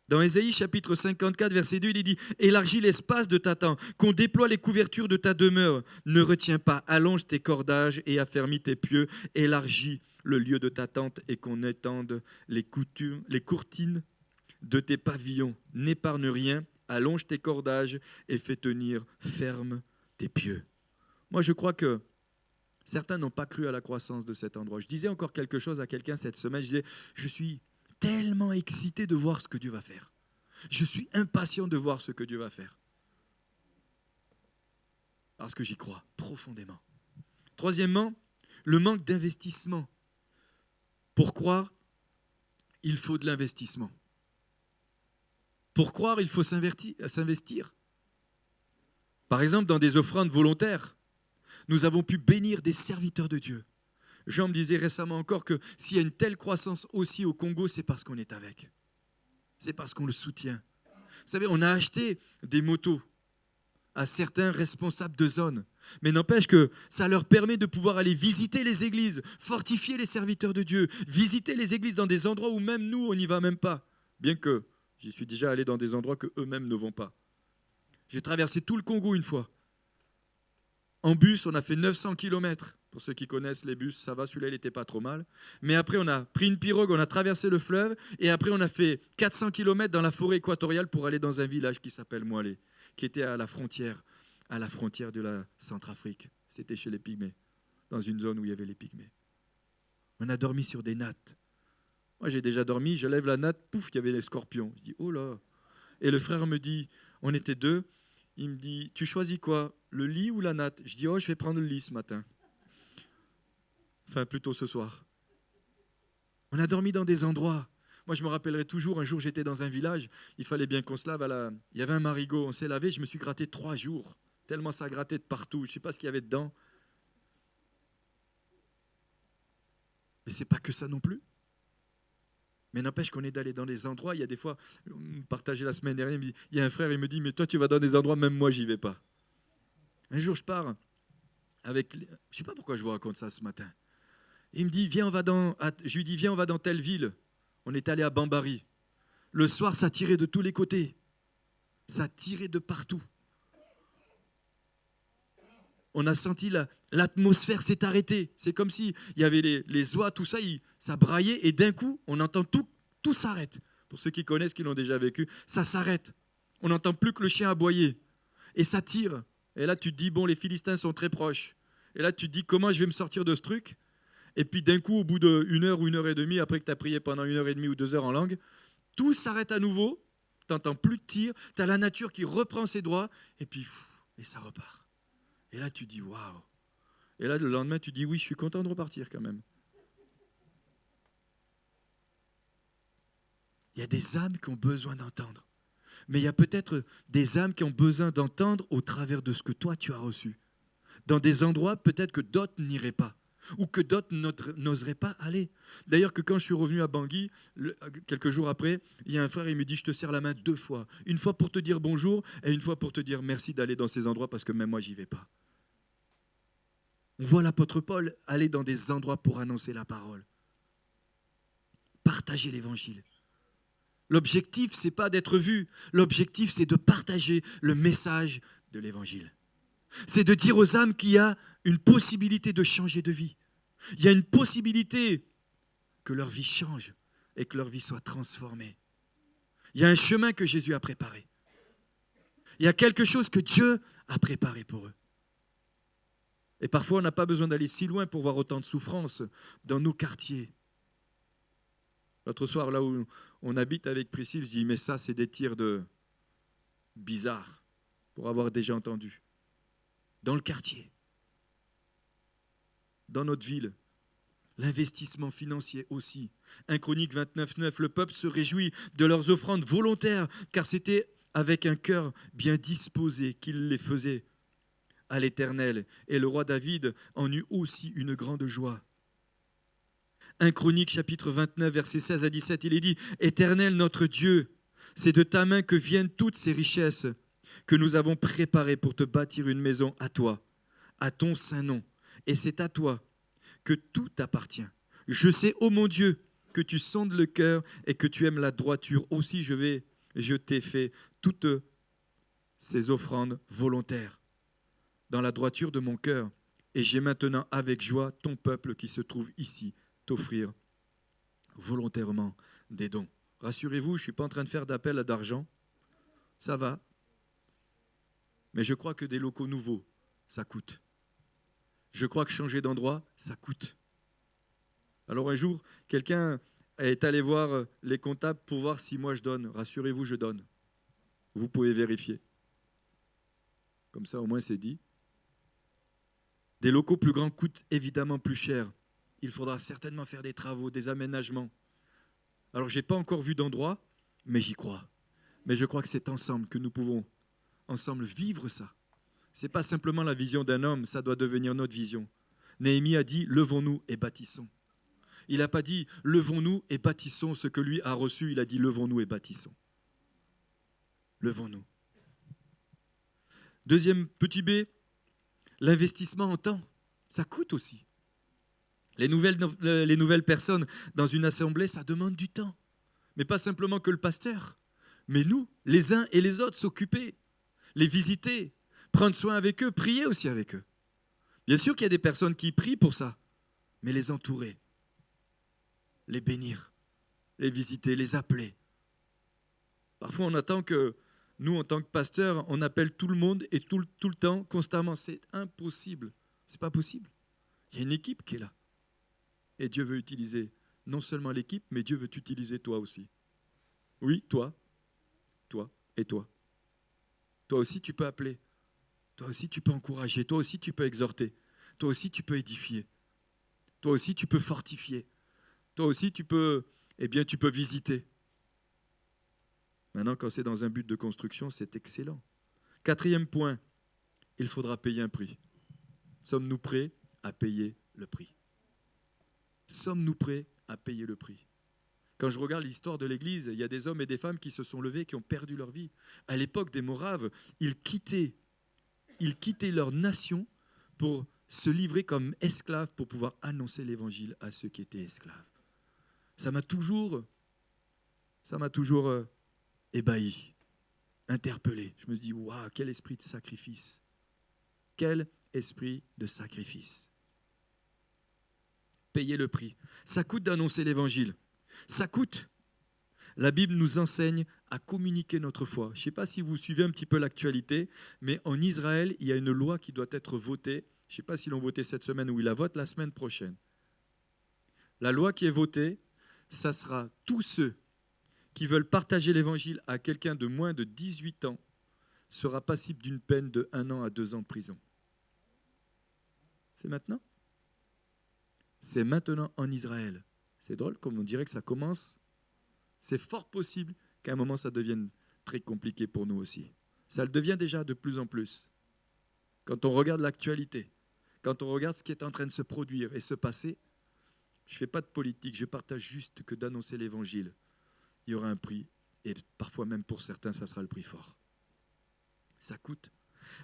Dans Ésaïe chapitre 54, verset 2, il est dit « Élargis l'espace de ta tente, qu'on déploie les couvertures de ta demeure. Ne retiens pas, allonge tes cordages et affermis tes pieux. Élargis le lieu de ta tente et qu'on étende les courtines de tes pavillons. N'épargne rien, allonge tes cordages et fais tenir ferme tes pieux. » Moi, je crois que certains n'ont pas cru à la croissance de cet endroit. Je disais encore quelque chose à quelqu'un cette semaine. Je disais, je suis tellement excité de voir ce que Dieu va faire. Je suis impatient de voir ce que Dieu va faire. Parce que j'y crois profondément. Troisièmement, le manque d'investissement. Pour croire, il faut de l'investissement. Pour croire, il faut s'investir. Par exemple, dans des offrandes volontaires, nous avons pu bénir des serviteurs de Dieu. Jean me disait récemment encore que s'il y a une telle croissance aussi au Congo, c'est parce qu'on est avec. C'est parce qu'on le soutient. Vous savez, on a acheté des motos à certains responsables de zone. Mais n'empêche que ça leur permet de pouvoir aller visiter les églises, fortifier les serviteurs de Dieu, visiter les églises dans des endroits où même nous, on n'y va même pas. Bien que j'y suis déjà allé dans des endroits que eux-mêmes ne vont pas. J'ai traversé tout le Congo une fois. En bus, on a fait 900 km. Pour ceux qui connaissent les bus, ça va, celui-là, il n'était pas trop mal. Mais après, on a pris une pirogue, on a traversé le fleuve, et après, on a fait 400 km dans la forêt équatoriale pour aller dans un village qui s'appelle Moalé, qui était à la frontière de la Centrafrique. C'était chez les Pygmées, dans une zone où il y avait les Pygmées. On a dormi sur des nattes. Moi, j'ai déjà dormi, je lève la natte, pouf, il y avait les scorpions. Je dis, oh là. Et le frère me dit, on était deux, Il me dit, tu choisis quoi? Le lit ou la natte? Je dis, oh, je vais prendre le lit ce matin. Enfin, plutôt ce soir. On a dormi dans des endroits. Moi, je me rappellerai toujours, un jour, j'étais dans un village, il fallait bien qu'on se lave. Il y avait un marigot, on s'est lavé, je me suis gratté 3 jours. Tellement ça grattait de partout, je ne sais pas ce qu'il y avait dedans. Mais ce n'est pas que ça non plus. Mais n'empêche qu'on est d'aller dans des endroits, il y a des fois, on partageait la semaine dernière, il y a un frère, il me dit, mais toi, tu vas dans des endroits, même moi, j'y vais pas. Un jour, je pars avec, je ne sais pas pourquoi je vous raconte ça ce matin. Il me dit, viens, je lui dis, viens, on va dans telle ville. On est allé à Bambari. Le soir, ça tirait de tous les côtés. Ça tirait de partout. On a senti l'atmosphère s'est arrêtée. C'est comme si il y avait les oies, tout ça, ça braillait et d'un coup, on entend tout s'arrête. Pour ceux qui connaissent, qui l'ont déjà vécu, ça s'arrête. On n'entend plus que le chien aboyer. Et ça tire. Et là, tu te dis, bon, les Philistins sont très proches. Et là, tu te dis, comment je vais me sortir de ce truc? Et puis d'un coup, au bout d'une heure ou 1 heure et demie, après que tu as prié pendant 1 heure et demie ou 2 heures en langue, tout s'arrête à nouveau. Tu n'entends plus de tir. Tu as la nature qui reprend ses droits. Et puis, et ça repart. Et là, tu dis, waouh. Et là, le lendemain, tu dis, oui, je suis content de repartir quand même. Il y a des âmes qui ont besoin d'entendre. Mais il y a peut-être des âmes qui ont besoin d'entendre au travers de ce que toi, tu as reçu. Dans des endroits, peut-être que d'autres n'iraient pas. Ou que d'autres n'oseraient pas aller. D'ailleurs, que quand je suis revenu à Bangui, quelques jours après, il y a un frère, il me dit, je te serre la main 2 fois. Une fois pour te dire bonjour et une fois pour te dire merci d'aller dans ces endroits parce que même moi, j'y vais pas. On voit l'apôtre Paul aller dans des endroits pour annoncer la parole. Partager l'évangile. L'objectif, ce n'est pas d'être vu. L'objectif, c'est de partager le message de l'évangile. C'est de dire aux âmes qu'il y a une possibilité de changer de vie. Il y a une possibilité que leur vie change et que leur vie soit transformée. Il y a un chemin que Jésus a préparé. Il y a quelque chose que Dieu a préparé pour eux. Et parfois, on n'a pas besoin d'aller si loin pour voir autant de souffrance dans nos quartiers. L'autre soir, là où on habite avec Priscille, je dis, mais ça, c'est des tirs de bizarres pour avoir déjà entendu. Dans le quartier, dans notre ville, l'investissement financier aussi. 1 Chronique 29:9, le peuple se réjouit de leurs offrandes volontaires, car c'était avec un cœur bien disposé qu'ils les faisaient à l'Éternel. Et le roi David en eut aussi une grande joie. 1 Chronique chapitre 29, versets 16 à 17, il est dit, « Éternel notre Dieu, c'est de ta main que viennent toutes ces richesses que nous avons préparées pour te bâtir une maison à toi, à ton saint nom. Et c'est à toi que tout appartient. Je sais, ô mon Dieu, que tu sondes le cœur et que tu aimes la droiture. Aussi je t'ai fait toutes ces offrandes volontaires dans la droiture de mon cœur. Et j'ai maintenant avec joie ton peuple qui se trouve ici t'offrir volontairement des dons. » Rassurez-vous, je ne suis pas en train de faire d'appel à d'argent. Ça va. Mais je crois que des locaux nouveaux, ça coûte. Je crois que changer d'endroit, ça coûte. Alors un jour, quelqu'un est allé voir les comptables pour voir si moi je donne. Rassurez-vous, je donne. Vous pouvez vérifier. Comme ça, au moins, c'est dit. Des locaux plus grands coûtent évidemment plus cher. Il faudra certainement faire des travaux, des aménagements. Alors, je n'ai pas encore vu d'endroit, mais j'y crois. Mais je crois que c'est ensemble que nous pouvons ensemble vivre ça. Ce n'est pas simplement la vision d'un homme, ça doit devenir notre vision. Néhémie a dit, levons-nous et bâtissons. Il n'a pas dit, levons-nous et bâtissons ce que lui a reçu. Il a dit, levons-nous et bâtissons. Levons-nous. Deuxième petit B, l'investissement en temps. Ça coûte aussi. Les nouvelles personnes dans une assemblée, ça demande du temps. Mais pas simplement que le pasteur, mais nous, les uns et les autres, s'occuper, les visiter, prendre soin avec eux, prier aussi avec eux. Bien sûr qu'il y a des personnes qui prient pour ça, mais les entourer, les bénir, les visiter, les appeler. Parfois, on attend que nous, en tant que pasteurs, on appelle tout le monde et tout le temps, constamment. C'est impossible. C'est pas possible. Il y a une équipe qui est là. Et Dieu veut utiliser non seulement l'équipe, mais Dieu veut t'utiliser toi aussi. Oui, toi et toi. Toi aussi, tu peux appeler. Toi aussi, tu peux encourager. Toi aussi, tu peux exhorter. Toi aussi, tu peux édifier. Toi aussi, tu peux fortifier. Toi aussi, tu peux visiter. Maintenant, quand c'est dans un but de construction, c'est excellent. Quatrième point, il faudra payer un prix. Sommes-nous prêts à payer le prix? Sommes-nous prêts à payer le prix? Quand je regarde l'histoire de l'Église, il y a des hommes et des femmes qui se sont levés, qui ont perdu leur vie. À l'époque des Moraves, ils quittaient leur nation pour se livrer comme esclaves pour pouvoir annoncer l'Évangile à ceux qui étaient esclaves. Ça m'a toujours ébahi, interpellé. Je me dis, waouh, quel esprit de sacrifice. Quel esprit de sacrifice. Payer le prix. Ça coûte d'annoncer l'Évangile. Ça coûte. La Bible nous enseigne à communiquer notre foi. Je ne sais pas si vous suivez un petit peu l'actualité, mais en Israël, il y a une loi qui doit être votée. Je ne sais pas s'ils l'ont votée cette semaine ou ils la votent la semaine prochaine. La loi qui est votée, ça sera tous ceux qui veulent partager l'Évangile à quelqu'un de moins de 18 ans sera passible d'une peine de 1 an à 2 ans de prison. C'est maintenant? C'est maintenant en Israël. C'est drôle, comme on dirait que ça commence. C'est fort possible qu'à un moment, ça devienne très compliqué pour nous aussi. Ça le devient déjà de plus en plus. Quand on regarde l'actualité, quand on regarde ce qui est en train de se produire et se passer, je ne fais pas de politique, je partage juste que d'annoncer l'Évangile, il y aura un prix, et parfois même pour certains, ça sera le prix fort. Ça coûte.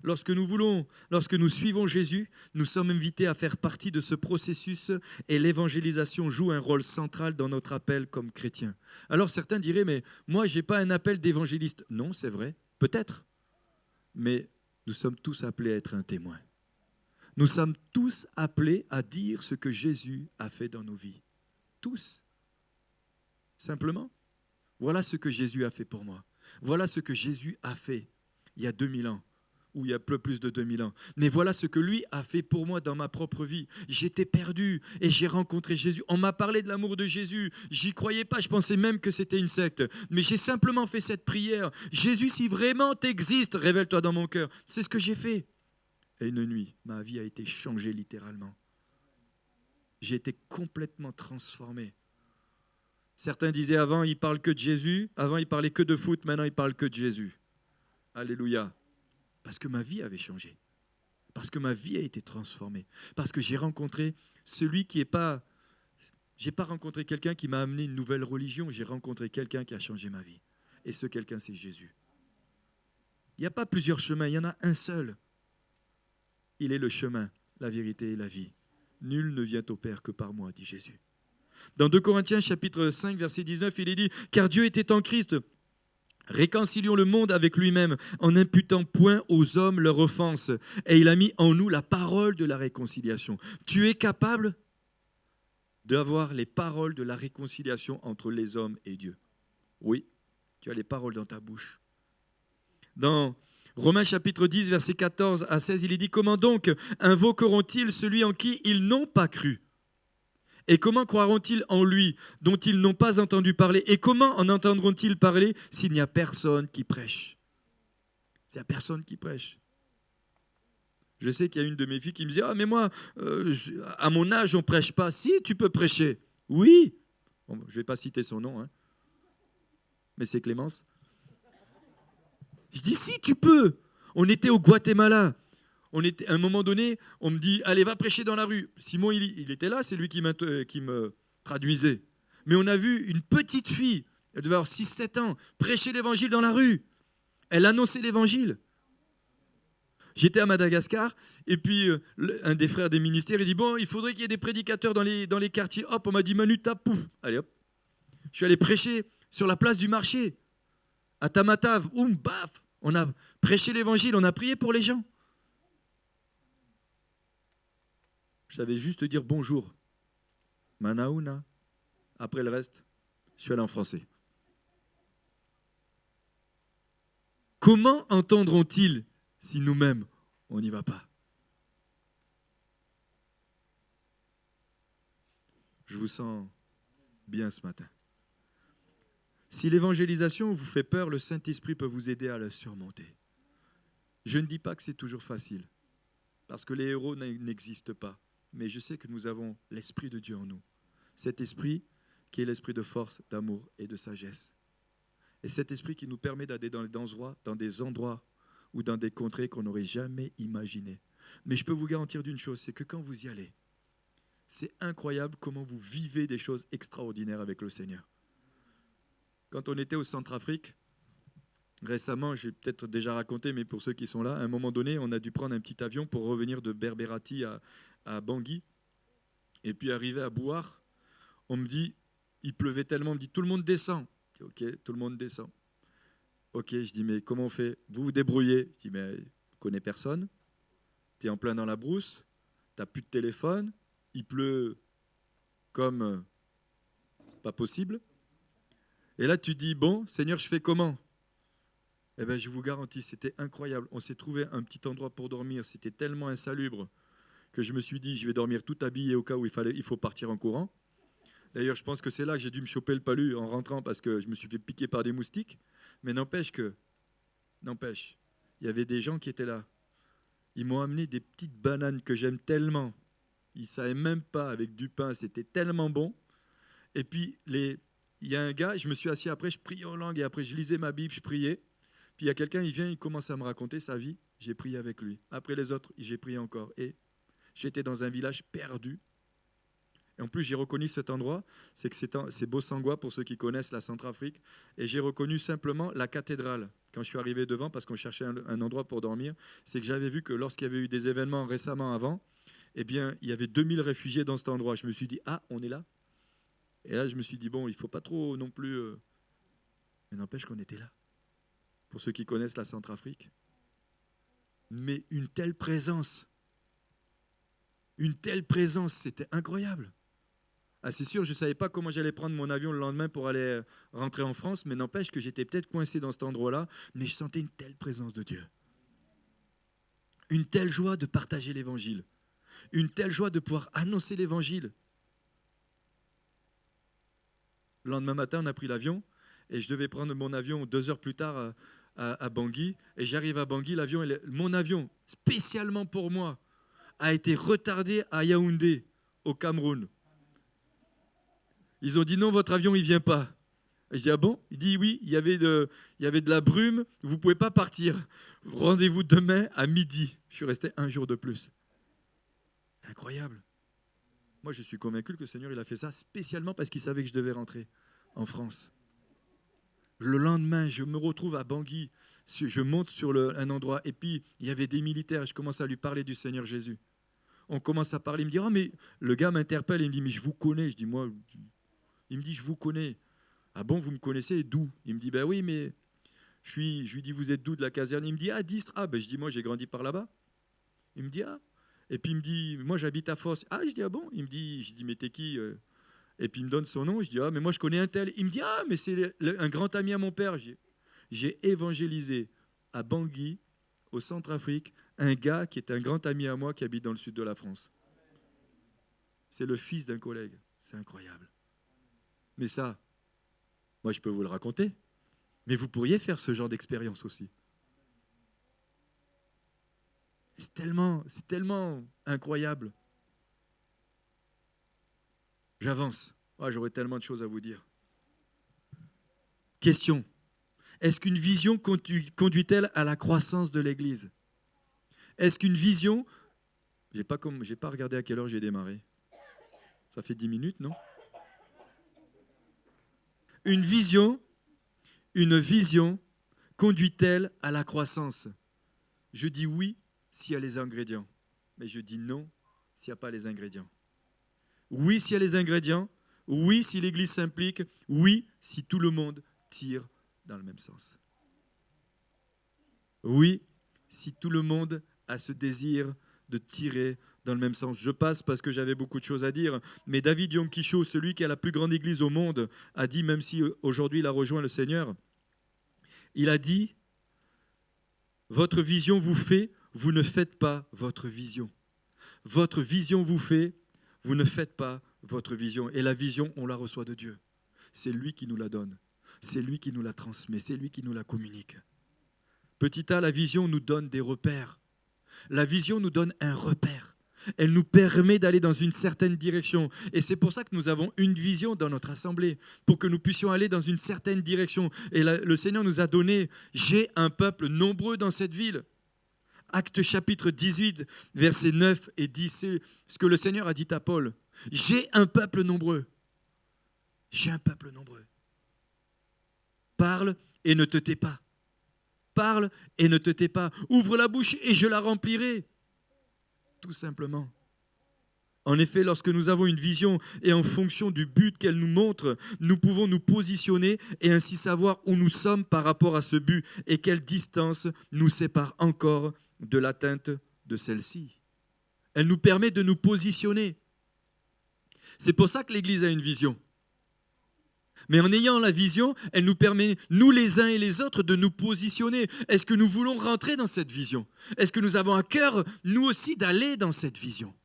Lorsque nous suivons Jésus, nous sommes invités à faire partie de ce processus et l'évangélisation joue un rôle central dans notre appel comme chrétiens. Alors certains diraient, mais moi, je n'ai pas un appel d'évangéliste. Non, c'est vrai, peut-être. Mais nous sommes tous appelés à être un témoin. Nous sommes tous appelés à dire ce que Jésus a fait dans nos vies. Tous. Simplement. Voilà ce que Jésus a fait pour moi. Voilà ce que Jésus a fait il y a 2000 ans. Ou il y a peu plus de 2000 ans. Mais voilà ce que lui a fait pour moi dans ma propre vie. J'étais perdu et j'ai rencontré Jésus. On m'a parlé de l'amour de Jésus. J'y croyais pas, je pensais même que c'était une secte. Mais j'ai simplement fait cette prière. Jésus, si vraiment tu existes, révèle-toi dans mon cœur. C'est ce que j'ai fait. Et une nuit, ma vie a été changée littéralement. J'ai été complètement transformé. Certains disaient avant, il parle que de Jésus. Avant, il parlait que de foot. Maintenant, il parle que de Jésus. Alléluia. Parce que ma vie avait changé. Parce que ma vie a été transformée. Parce que j'ai rencontré celui qui n'est pas... Je n'ai pas rencontré quelqu'un qui m'a amené une nouvelle religion. J'ai rencontré quelqu'un qui a changé ma vie. Et ce quelqu'un, c'est Jésus. Il n'y a pas plusieurs chemins, il y en a un seul. Il est le chemin, la vérité et la vie. Nul ne vient au Père que par moi, dit Jésus. Dans 2 Corinthiens chapitre 5, verset 19, il est dit « Car Dieu était en Christ, réconcilions le monde avec lui-même en n'imputant point aux hommes leur offense. Et il a mis en nous la parole de la réconciliation. » Tu es capable d'avoir les paroles de la réconciliation entre les hommes et Dieu. Oui, tu as les paroles dans ta bouche. Dans Romains chapitre 10, verset 14 à 16, il est dit « Comment donc invoqueront-ils celui en qui ils n'ont pas cru ? Et comment croiront-ils en lui dont ils n'ont pas entendu parler? Et comment en entendront-ils parler s'il n'y a personne qui prêche? » Il n'y a personne qui prêche. Je sais qu'il y a une de mes filles qui me dit « Ah, mais moi, à mon âge, on ne prêche pas. » Si, tu peux prêcher. Oui. Bon, je ne vais pas citer son nom, hein. Mais c'est Clémence. Je dis « Si, tu peux. » On était au Guatemala. À un moment donné, on me dit, allez, va prêcher dans la rue. Simon, il était là, c'est lui qui me traduisait. Mais on a vu une petite fille, elle devait avoir 6-7 ans, prêcher l'évangile dans la rue. Elle annonçait l'évangile. J'étais à Madagascar, et puis un des frères des ministères, il dit, bon, il faudrait qu'il y ait des prédicateurs dans les quartiers. Hop, on m'a dit, Manu, tape, pouf. Allez, hop. Je suis allé prêcher sur la place du marché, à Tamatave. Baf. On a prêché l'évangile, on a prié pour les gens. Je savais juste dire bonjour. Manaouna. Après le reste, je suis allé en français. Comment entendront-ils si nous-mêmes, on n'y va pas? Je vous sens bien ce matin. Si l'évangélisation vous fait peur, le Saint-Esprit peut vous aider à la surmonter. Je ne dis pas que c'est toujours facile, parce que les héros n'existent pas. Mais je sais que nous avons l'Esprit de Dieu en nous. Cet esprit qui est l'esprit de force, d'amour et de sagesse. Et cet esprit qui nous permet d'aller dans des endroits ou dans des contrées qu'on n'aurait jamais imaginées. Mais je peux vous garantir d'une chose, c'est que quand vous y allez, c'est incroyable comment vous vivez des choses extraordinaires avec le Seigneur. Quand on était au Centrafrique, récemment, j'ai peut-être déjà raconté, mais pour ceux qui sont là, à un moment donné, on a dû prendre un petit avion pour revenir de Berberati à Bangui. Et puis arrivé à Bouar, on me dit, il pleuvait tellement, on me dit, tout le monde descend. Je dis, ok, tout le monde descend. Ok, je dis, mais comment on fait? Vous vous débrouillez. Je dis, mais je ne connais personne. Tu es en plein dans la brousse, tu n'as plus de téléphone, il pleut comme pas possible. Et là, tu dis, bon, Seigneur, je fais comment? Eh bien, je vous garantis, c'était incroyable. On s'est trouvé un petit endroit pour dormir. C'était tellement insalubre que je me suis dit, je vais dormir tout habillé au cas où il faut partir en courant. D'ailleurs, je pense que c'est là que j'ai dû me choper le palu en rentrant parce que je me suis fait piquer par des moustiques. Mais n'empêche, il y avait des gens qui étaient là. Ils m'ont amené des petites bananes que j'aime tellement. Ils ne savaient même pas, avec du pain, c'était tellement bon. Et puis, il y a un gars, je me suis assis après, je priais en langue et après je lisais ma Bible, je priais. Puis il y a quelqu'un, il vient, il commence à me raconter sa vie. J'ai prié avec lui. Après les autres, j'ai prié encore. Et j'étais dans un village perdu. Et en plus, j'ai reconnu cet endroit, c'est que c'est Bossangoa pour ceux qui connaissent la Centrafrique. Et j'ai reconnu simplement la cathédrale. Quand je suis arrivé devant, parce qu'on cherchait un endroit pour dormir, c'est que j'avais vu que lorsqu'il y avait eu des événements récemment avant, eh bien, il y avait 2000 réfugiés dans cet endroit. Je me suis dit, ah, on est là. Et là, je me suis dit, bon, il ne faut pas trop non plus... Mais n'empêche qu'on était là. Pour ceux qui connaissent la Centrafrique. Mais une telle présence, c'était incroyable. Ah, c'est sûr, je ne savais pas comment j'allais prendre mon avion le lendemain pour aller rentrer en France, mais n'empêche que j'étais peut-être coincé dans cet endroit-là, mais je sentais une telle présence de Dieu. Une telle joie de partager l'Évangile. Une telle joie de pouvoir annoncer l'Évangile. Le lendemain matin, on a pris l'avion et je devais prendre mon avion 2 heures plus tard à Bangui. Et j'arrive à Bangui, mon avion, spécialement pour moi, a été retardé à Yaoundé, au Cameroun. Ils ont dit non, votre avion, il ne vient pas. Et je dis, ah bon? Il dit, oui, il y avait de la brume, vous ne pouvez pas partir. Rendez-vous demain à midi. Je suis resté 1 jour de plus. Incroyable. Moi, je suis convaincu que le Seigneur, il a fait ça spécialement parce qu'il savait que je devais rentrer en France. Le lendemain, je me retrouve à Bangui. Je monte sur un endroit et puis il y avait des militaires. Je commence à lui parler du Seigneur Jésus. On commence à parler. Il me dit, oh, mais le gars m'interpelle. Il me dit, mais je vous connais. Je dis, moi, il me dit, je vous connais. Ah bon, vous me connaissez? D'où? Il me dit, ben oui, mais je lui dis, vous êtes d'où de la caserne? Il me dit, ah, d'Istres. Ah, ben je dis, moi, j'ai grandi par là-bas. Il me dit, ah. Et puis il me dit, moi, j'habite à Fos. Ah, je dis, ah bon? Il me dit, je dis, mais t'es qui? Et puis il me donne son nom. Je dis, ah, mais moi, je connais un tel. Il me dit, ah, mais c'est un grand ami à mon père. J'ai évangélisé à Bangui, au Centrafrique, un gars qui est un grand ami à moi qui habite dans le sud de la France. C'est le fils d'un collègue. C'est incroyable. Mais ça, moi, je peux vous le raconter. Mais vous pourriez faire ce genre d'expérience aussi. C'est tellement incroyable. J'avance. Oh, j'aurais tellement de choses à vous dire. Question. Est-ce qu'une vision conduit-elle à la croissance de l'Église? Est-ce qu'une vision... J'ai pas regardé à quelle heure j'ai démarré. Ça fait 10 minutes, non? Une vision conduit-elle à la croissance? Je dis oui s'il y a les ingrédients, mais je dis non s'il n'y a pas les ingrédients. Oui s'il y a les ingrédients, oui si l'Église s'implique, oui si tout le monde tire dans le même sens. Oui si tout le monde a ce désir de tirer dans le même sens. Je passe parce que j'avais beaucoup de choses à dire, mais David Yom Kisho, celui qui a la plus grande église au monde, a dit, même si aujourd'hui il a rejoint le Seigneur, il a dit, votre vision vous fait, vous ne faites pas votre vision. Votre vision vous fait, vous ne faites pas votre vision. Et la vision, on la reçoit de Dieu. C'est lui qui nous la donne. C'est lui qui nous la transmet. C'est lui qui nous la communique. Petit a, la vision nous donne des repères. La vision nous donne un repère. Elle nous permet d'aller dans une certaine direction. Et c'est pour ça que nous avons une vision dans notre assemblée, pour que nous puissions aller dans une certaine direction. Et le Seigneur nous a donné, j'ai un peuple nombreux dans cette ville. Actes chapitre 18, versets 9 et 10, c'est ce que le Seigneur a dit à Paul. J'ai un peuple nombreux. J'ai un peuple nombreux. Parle et ne te tais pas. Parle et ne te tais pas. Ouvre la bouche et je la remplirai. Tout simplement. En effet, lorsque nous avons une vision et en fonction du but qu'elle nous montre, nous pouvons nous positionner et ainsi savoir où nous sommes par rapport à ce but et quelle distance nous sépare encore de l'atteinte de celle-ci. Elle nous permet de nous positionner. C'est pour ça que l'Église a une vision. Mais en ayant la vision, elle nous permet, nous les uns et les autres, de nous positionner. Est-ce que nous voulons rentrer dans cette vision? Est-ce que nous avons à cœur, nous aussi, d'aller dans cette vision?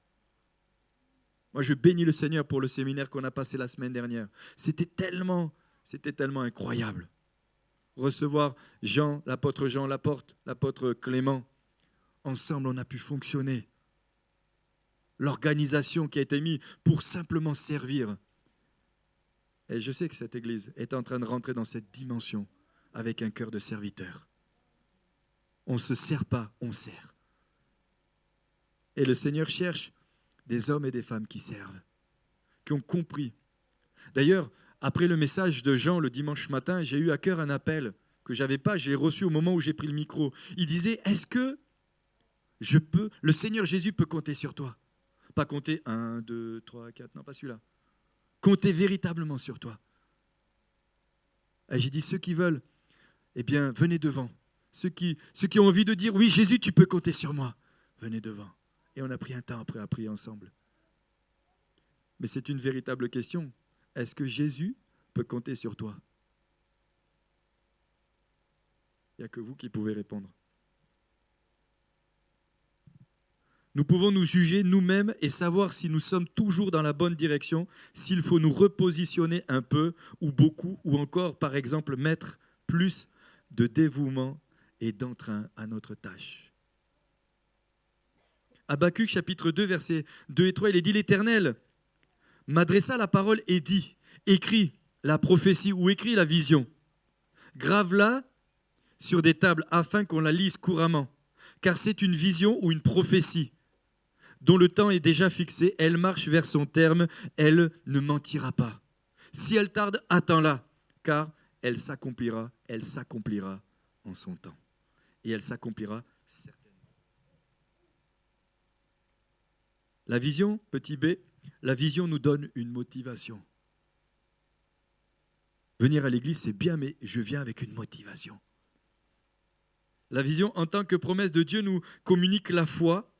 Moi, je bénis le Seigneur pour le séminaire qu'on a passé la semaine dernière. C'était tellement incroyable. Recevoir Jean, l'apôtre Clément. Ensemble, on a pu fonctionner. L'organisation qui a été mise pour simplement servir. Et je sais que cette Église est en train de rentrer dans cette dimension avec un cœur de serviteur. On ne se sert pas, on sert. Et le Seigneur cherche des hommes et des femmes qui servent, qui ont compris. D'ailleurs, après le message de Jean le dimanche matin, j'ai eu à cœur un appel que je n'avais pas, j'ai reçu au moment où j'ai pris le micro. Il disait, est-ce que le Seigneur Jésus peut compter sur toi? Pas compter 1, 2, 3, 4, non, pas celui-là. Comptez véritablement sur toi. Et j'ai dit, ceux qui veulent, eh bien, venez devant. Ceux qui ont envie de dire, oui, Jésus, tu peux compter sur moi, venez devant. Et on a pris un temps après à prier ensemble. Mais c'est une véritable question. Est-ce que Jésus peut compter sur toi? Il n'y a que vous qui pouvez répondre. Nous pouvons nous juger nous-mêmes et savoir si nous sommes toujours dans la bonne direction, s'il faut nous repositionner un peu ou beaucoup, ou encore, par exemple, mettre plus de dévouement et d'entrain à notre tâche. Habacuc, chapitre 2, versets 2 et 3, il est dit, l'Éternel m'adressa la parole et dit, écris la prophétie ou écris la vision, grave-la sur des tables afin qu'on la lise couramment, car c'est une vision ou une prophétie dont le temps est déjà fixé, elle marche vers son terme, elle ne mentira pas. Si elle tarde, attends-la, car elle s'accomplira en son temps. Et elle s'accomplira certainement. La vision, petit b, la vision nous donne une motivation. Venir à l'église, c'est bien, mais je viens avec une motivation. La vision, en tant que promesse de Dieu, nous communique la foi.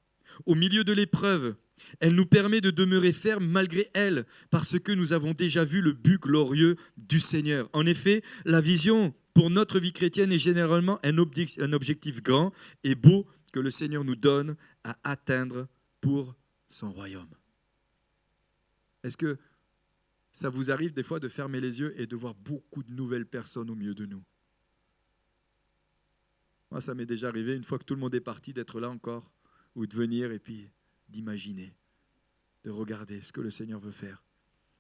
Au milieu de l'épreuve, elle nous permet de demeurer fermes malgré elle, parce que nous avons déjà vu le but glorieux du Seigneur. En effet, la vision pour notre vie chrétienne est généralement un objectif grand et beau que le Seigneur nous donne à atteindre pour son royaume. Est-ce que ça vous arrive des fois de fermer les yeux et de voir beaucoup de nouvelles personnes au milieu de nous? Moi, ça m'est déjà arrivé, une fois que tout le monde est parti, d'être là encore, ou de venir et puis d'imaginer, de regarder ce que le Seigneur veut faire.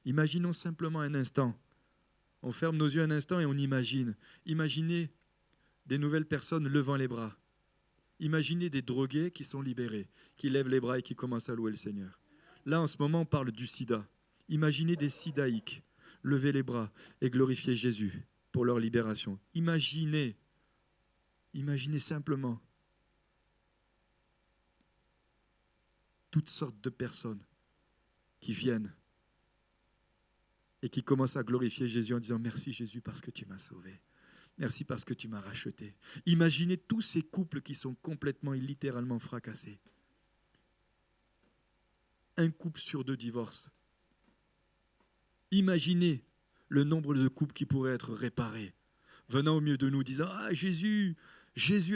Imaginons simplement un instant. On ferme nos yeux un instant et on imagine. Imaginez des nouvelles personnes levant les bras. Imaginez des drogués qui sont libérés, qui lèvent les bras et qui commencent à louer le Seigneur. Là, en ce moment, on parle du sida. Imaginez des sidaïques lever les bras et glorifier Jésus pour leur libération. Imaginez simplement toutes sortes de personnes qui viennent et qui commencent à glorifier Jésus en disant « Merci Jésus parce que tu m'as sauvé. Merci parce que tu m'as racheté. » Imaginez tous ces couples qui sont complètement et littéralement fracassés. Un couple sur 2 divorce. Imaginez le nombre de couples qui pourraient être réparés, venant au milieu de nous disant « Ah Jésus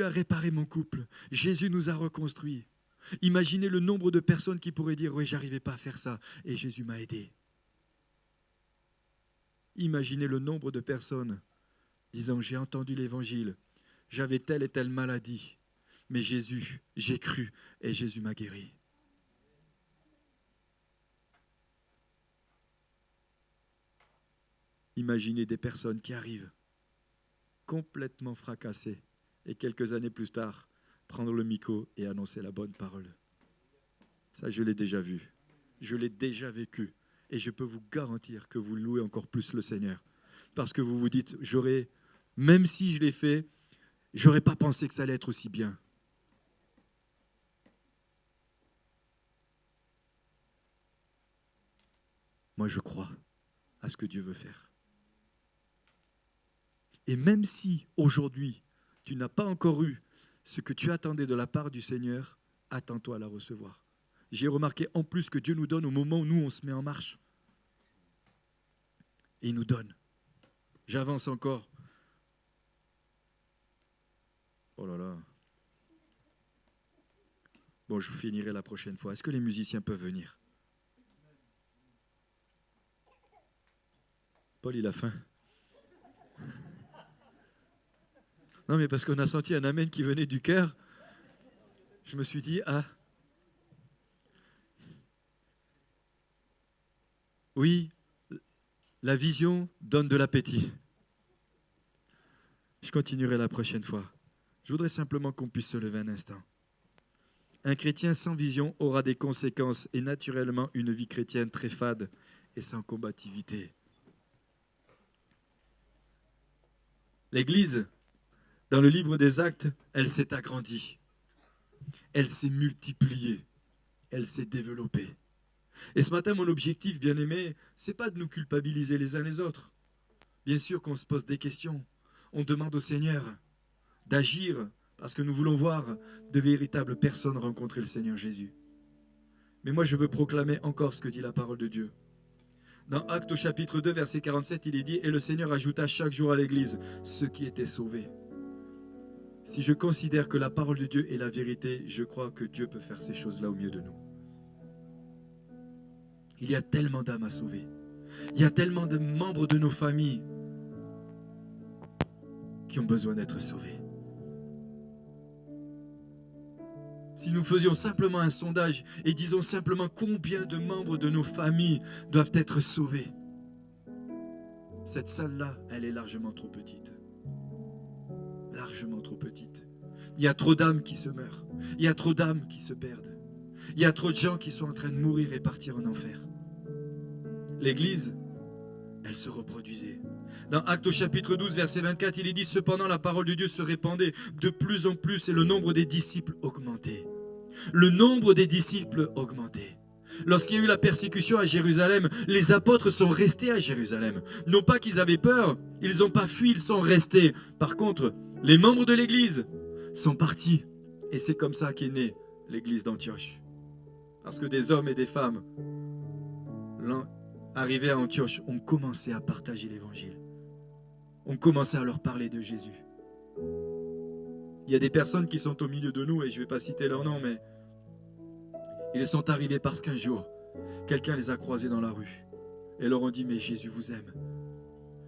a réparé mon couple. Jésus nous a reconstruits. » Imaginez le nombre de personnes qui pourraient dire « Oui, j'arrivais pas à faire ça et Jésus m'a aidé. » Imaginez le nombre de personnes disant « J'ai entendu l'évangile, j'avais telle et telle maladie. Mais Jésus, j'ai cru et Jésus m'a guéri. Imaginez des personnes qui arrivent complètement fracassées et quelques années plus tard, prendre le micro et annoncer la bonne parole. Ça, je l'ai déjà vu. Je l'ai déjà vécu. Et je peux vous garantir que vous louez encore plus le Seigneur. Parce que vous vous dites, même si je l'ai fait, j'aurais pas pensé que ça allait être aussi bien. Moi, je crois à ce que Dieu veut faire. Et même si aujourd'hui, tu n'as pas encore eu ce que tu attendais de la part du Seigneur, attends-toi à la recevoir. J'ai remarqué en plus que Dieu nous donne au moment où nous, on se met en marche. Et il nous donne. J'avance encore. Oh là là. Bon, je finirai la prochaine fois. Est-ce que les musiciens peuvent venir? Paul, il a faim. Non, mais parce qu'on a senti un amen qui venait du cœur. Je me suis dit, oui, la vision donne de l'appétit. Je continuerai la prochaine fois. Je voudrais simplement qu'on puisse se lever un instant. Un chrétien sans vision aura des conséquences et naturellement une vie chrétienne très fade et sans combativité. L'Église, dans le livre des Actes, elle s'est agrandie. Elle s'est multipliée. Elle s'est développée. Et ce matin, mon objectif, bien-aimé, ce n'est pas de nous culpabiliser les uns les autres. Bien sûr qu'on se pose des questions. On demande au Seigneur d'agir parce que nous voulons voir de véritables personnes rencontrer le Seigneur Jésus. Mais moi, je veux proclamer encore ce que dit la parole de Dieu. Dans Actes au chapitre 2, verset 47, il est dit « Et le Seigneur ajouta chaque jour à l'Église ceux qui étaient sauvés. » Si je considère que la parole de Dieu est la vérité, je crois que Dieu peut faire ces choses-là au milieu de nous. Il y a tellement d'âmes à sauver. Il y a tellement de membres de nos familles qui ont besoin d'être sauvés. Si nous faisions simplement un sondage et disons simplement combien de membres de nos familles doivent être sauvés, cette salle-là, elle est largement trop petite. Largement trop petite. Il y a trop d'âmes qui se meurent. Il y a trop d'âmes qui se perdent. Il y a trop de gens qui sont en train de mourir et partir en enfer. L'Église, elle se reproduisait. Dans Actes au chapitre 12, verset 24, il est dit « Cependant, la parole de Dieu se répandait de plus en plus et le nombre des disciples augmentait. » Le nombre des disciples augmentait. Lorsqu'il y a eu la persécution à Jérusalem, les apôtres sont restés à Jérusalem. Non pas qu'ils avaient peur, ils n'ont pas fui, ils sont restés. Par contre, les membres de l'Église sont partis. Et c'est comme ça qu'est née l'Église d'Antioche. Parce que des hommes et des femmes arrivés à Antioche ont commencé à partager l'Évangile. Ont commencé à leur parler de Jésus. Il y a des personnes qui sont au milieu de nous, et je ne vais pas citer leur nom, mais ils sont arrivés parce qu'un jour, quelqu'un les a croisés dans la rue et leur ont dit « Mais Jésus vous aime.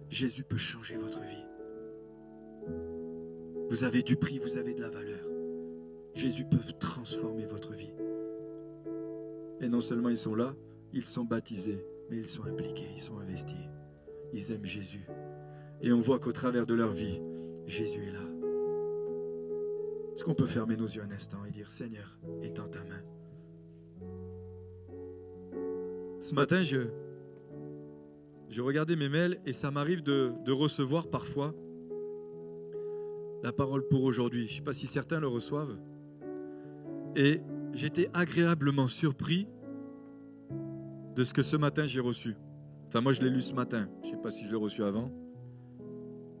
Jésus peut changer votre vie. Vous avez du prix, vous avez de la valeur. Jésus peut transformer votre vie. » Et non seulement ils sont là, ils sont baptisés, mais ils sont impliqués, ils sont investis. Ils aiment Jésus. Et on voit qu'au travers de leur vie, Jésus est là. Est-ce qu'on peut fermer nos yeux un instant et dire « Seigneur, étends ta main. » Ce matin, je regardais mes mails et ça m'arrive de recevoir parfois la parole pour aujourd'hui. Je ne sais pas si certains le reçoivent. Et j'étais agréablement surpris de ce que ce matin j'ai reçu. Enfin, moi je l'ai lu ce matin. Je ne sais pas si je l'ai reçu avant.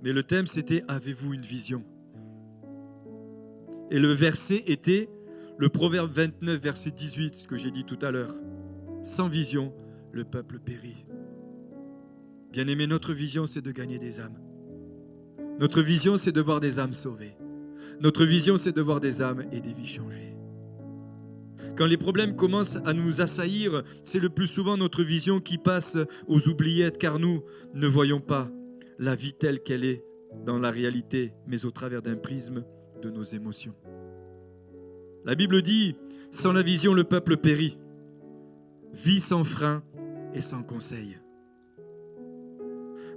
Mais le thème c'était « Avez-vous une vision ?» Et le verset était le Proverbe 29, verset 18, ce que j'ai dit tout à l'heure. Sans vision, le peuple périt. Bien-aimé, notre vision, c'est de gagner des âmes. Notre vision, c'est de voir des âmes sauvées. Notre vision, c'est de voir des âmes et des vies changées. Quand les problèmes commencent à nous assaillir, c'est le plus souvent notre vision qui passe aux oubliettes, car nous ne voyons pas la vie telle qu'elle est dans la réalité, mais au travers d'un prisme de nos émotions. La Bible dit, sans la vision, le peuple périt. Vie sans frein et sans conseil.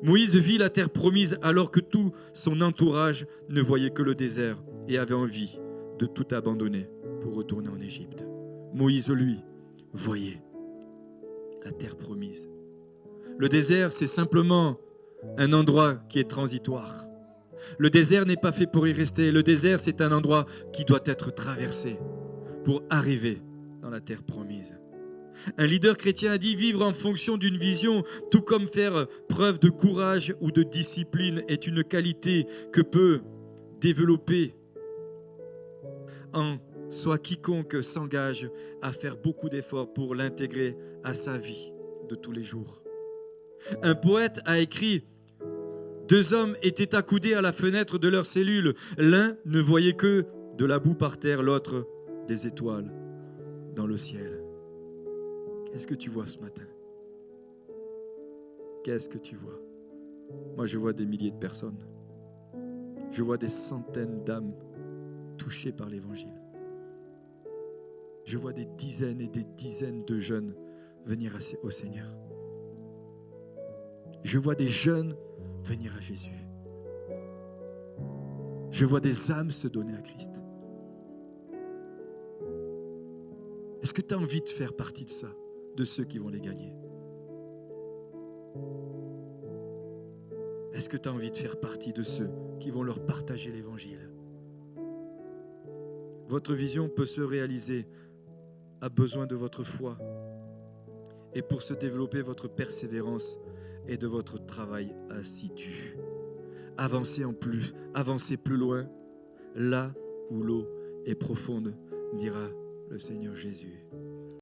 Moïse vit la terre promise alors que tout son entourage ne voyait que le désert et avait envie de tout abandonner pour retourner en Égypte. Moïse, lui, voyait la terre promise. Le désert, c'est simplement un endroit qui est transitoire. Le désert n'est pas fait pour y rester. Le désert, c'est un endroit qui doit être traversé pour arriver dans la terre promise. Un leader chrétien a dit vivre en fonction d'une vision, tout comme faire preuve de courage ou de discipline, est une qualité que peut développer en soi quiconque s'engage à faire beaucoup d'efforts pour l'intégrer à sa vie de tous les jours. Un poète a écrit « Deux hommes étaient accoudés à la fenêtre de leur cellule. L'un ne voyait que de la boue par terre, l'autre des étoiles dans le ciel. » Qu'est-ce que tu vois ce matin? Qu'est-ce que tu vois? Moi, je vois des milliers de personnes. Je vois des centaines d'âmes touchées par l'Évangile. Je vois des dizaines et des dizaines de jeunes venir au Seigneur. Je vois des jeunes venir à Jésus. Je vois des âmes se donner à Christ. Est-ce que tu as envie de faire partie de ça, de ceux qui vont les gagner? Est-ce que tu as envie de faire partie de ceux qui vont leur partager l'Évangile? Votre vision peut se réaliser, a besoin de votre foi. Et pour se développer, votre persévérance et de votre travail assidu. Avancez plus loin, là où l'eau est profonde, dira le Seigneur Jésus.